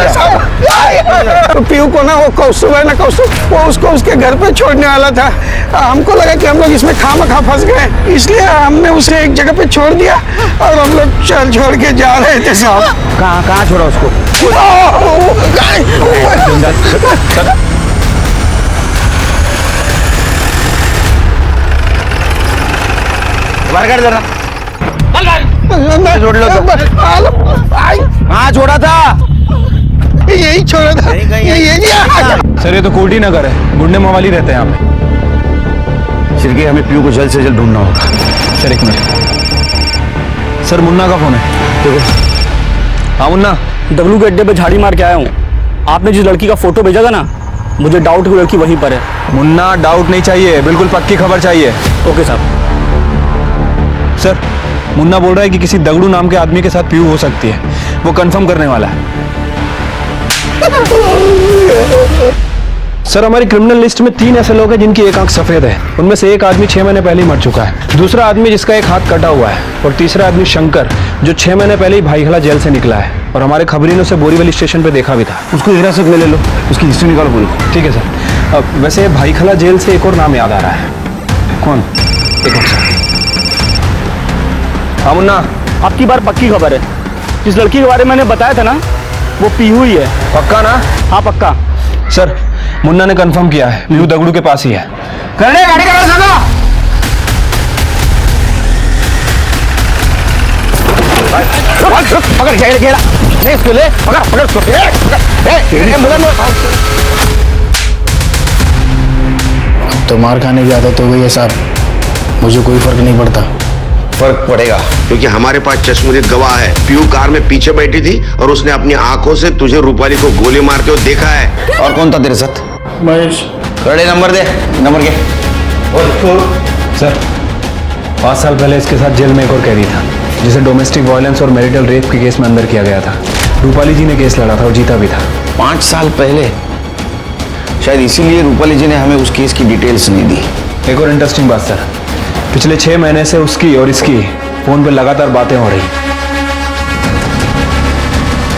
पीहू को ना वो कौस्तुभ है ना, कौस्तुभ वो उसको उसके घर पे छोड़ने वाला था। हमको लगा कि हम लोग इसमें खामखा फंस गए, इसलिए हमने उसे एक जगह पे छोड़ दिया और हम लोग चल छोड़ के जा रहे थे साहब। कहाँ छोड़ा उसको? बाहर कर देना। छोड़ लो तो। हाँ छोड़ा था, यही छोड़ा था। सर ये तो कोटी नगर है, गुंडे मवाली रहते हैं यहाँ पे। सिर्गे हमें पीहू को जल्द से जल्द ढूंढना होगा। Sir 1 minute. सर मुन्ना का फोन है। देखो। हाँ मुन्ना, डब्लू के अड्डे पे झाड़ी मार के आया हूँ। आपने जिस लड़की का फोटो भेजा था ना, मुझे डाउट की लड़की वहीं पर है। मुन्ना डाउट नहीं चाहिए, बिल्कुल पक्की खबर चाहिए। ओके साहब। सर मुन्ना बोल रहा है कि किसी दगड़ू नाम के आदमी के साथ पीहू हो सकती है, वो कंफर्म करने वाला है। सर हमारी क्रिमिनल लिस्ट में 3 ऐसे लोग हैं जिनकी एक आंख सफेद है। उनमें से एक आदमी 6 महीने पहले ही मर चुका है, दूसरा आदमी जिसका एक हाथ कटा हुआ है, और तीसरा आदमी शंकर जो 6 महीने पहले ही भाईखला जेल से निकला है, और हमारे खबरी ने उसे बोरीवली स्टेशन पे देखा भी था। उसको हिरासत में ले लो, उसकी हिस्ट्री निकालो पूरी। ठीक है सर। वैसे भाईखला जेल से एक और नाम याद आ रहा है। कौन? एक और सर। हाँ मुन्ना, आपकी बार पक्की खबर है। जिस लड़की के बारे में मैंने बताया था ना, वो पीहू ही है। पक्का ना? हाँ पक्का। सर मुन्ना ने कंफर्म किया है, पीहू दगड़ू के पास ही है। गाड़ी का पकड़ घेरा नहीं इसको ले, पकड़ उसको। अब तो मार खाने की आदत हो गई है साहब, मुझे कोई फर्क नहीं पड़ता। फर्क पड़ेगा क्योंकि हमारे पास चश्मदीद गवाह है। पीहू कार में पीछे बैठी थी और उसने अपनी आंखों से तुझे रूपाली को गोली मारते हुए देखा है। और कौन था तेरे साथ? महेश। गाड़ी नंबर दे, नंबर के। सर 5 साल पहले इसके साथ जेल में एक और कैदी था, जिसे डोमेस्टिक वायलेंस और मैरिटल रेप के केस में अंदर किया गया था। रूपाली जी ने केस लड़ा था और जीता भी था। 5 साल पहले? शायद इसीलिए रूपाली जी ने हमें उस केस की डिटेल्स नहीं दी। एक और इंटरेस्टिंग बात सर, पिछले 6 महीने से उसकी और इसकी फोन पे लगातार बातें हो रही।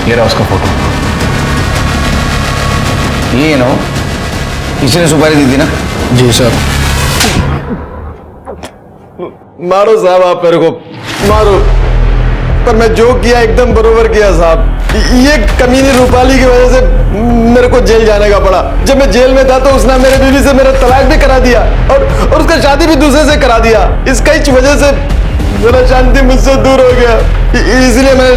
ये रहा उसका फोटो। ये ना किसी ने सुपारी दी थी ना? जी सर। मारो साहब, आप मेरे को मारो, पर मैं जो किया एकदम बरोबर किया साहब। ये कमीनी रूपाली की वजह से मेरे को जेल जाने का पड़ा। जब मैं जेल में था तो उसने मेरे बीवी से मेरा तलाक भी करा दिया और उसका शादी भी दूसरे से करा दिया। इसका ही वजह से मेरा शांति मुझसे दूर हो गया, इसलिए मैंने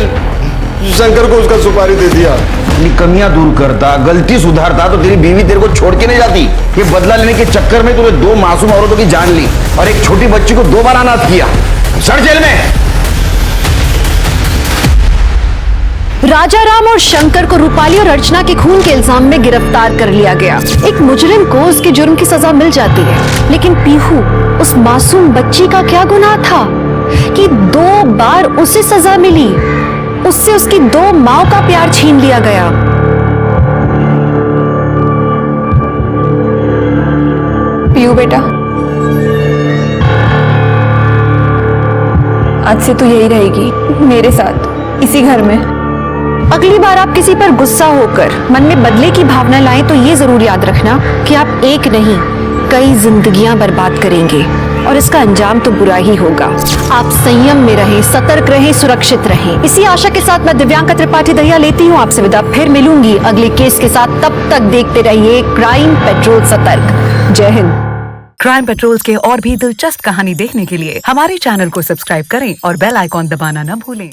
शंकर को उसका सुपारी दे दिया। अपनी कमियां दूर करता, गलती सुधारता तो तेरी बीवी तेरे को छोड़ के नहीं जाती। ये बदला लेने के चक्कर में तूने 2 मासूम औरतों की जान ली और एक छोटी बच्ची को 2 बार अनाथ किया। सड़ जेल में। राजा राम और शंकर को रूपाली और अर्चना के खून के इल्जाम में गिरफ्तार कर लिया गया। एक मुजरिम को उसके जुर्म की सजा मिल जाती है, लेकिन पीहू उस मासूम बच्ची का क्या गुनाह था कि 2 बार उसे सजा मिली? उससे उसकी 2 माओ का प्यार छीन लिया गया। पीहू बेटा, आज से तू यही रहेगी मेरे साथ, इसी घर में। अगली बार आप किसी पर गुस्सा होकर मन में बदले की भावना लाएं तो ये जरूर याद रखना कि आप एक नहीं कई जिंदगियां बर्बाद करेंगे और इसका अंजाम तो बुरा ही होगा। आप संयम में रहें, सतर्क रहें, सुरक्षित रहें। इसी आशा के साथ मैं दिव्यांका त्रिपाठी दहिया लेती हूँ आपसे विदा। फिर मिलूंगी अगले केस के साथ। तब तक देखते रहिए क्राइम पेट्रोल सतर्क। जय हिंद। क्राइम पेट्रोल के और भी दिलचस्प कहानी देखने के लिए हमारे चैनल को सब्सक्राइब करें और बेल आइकॉन दबाना न भूलें।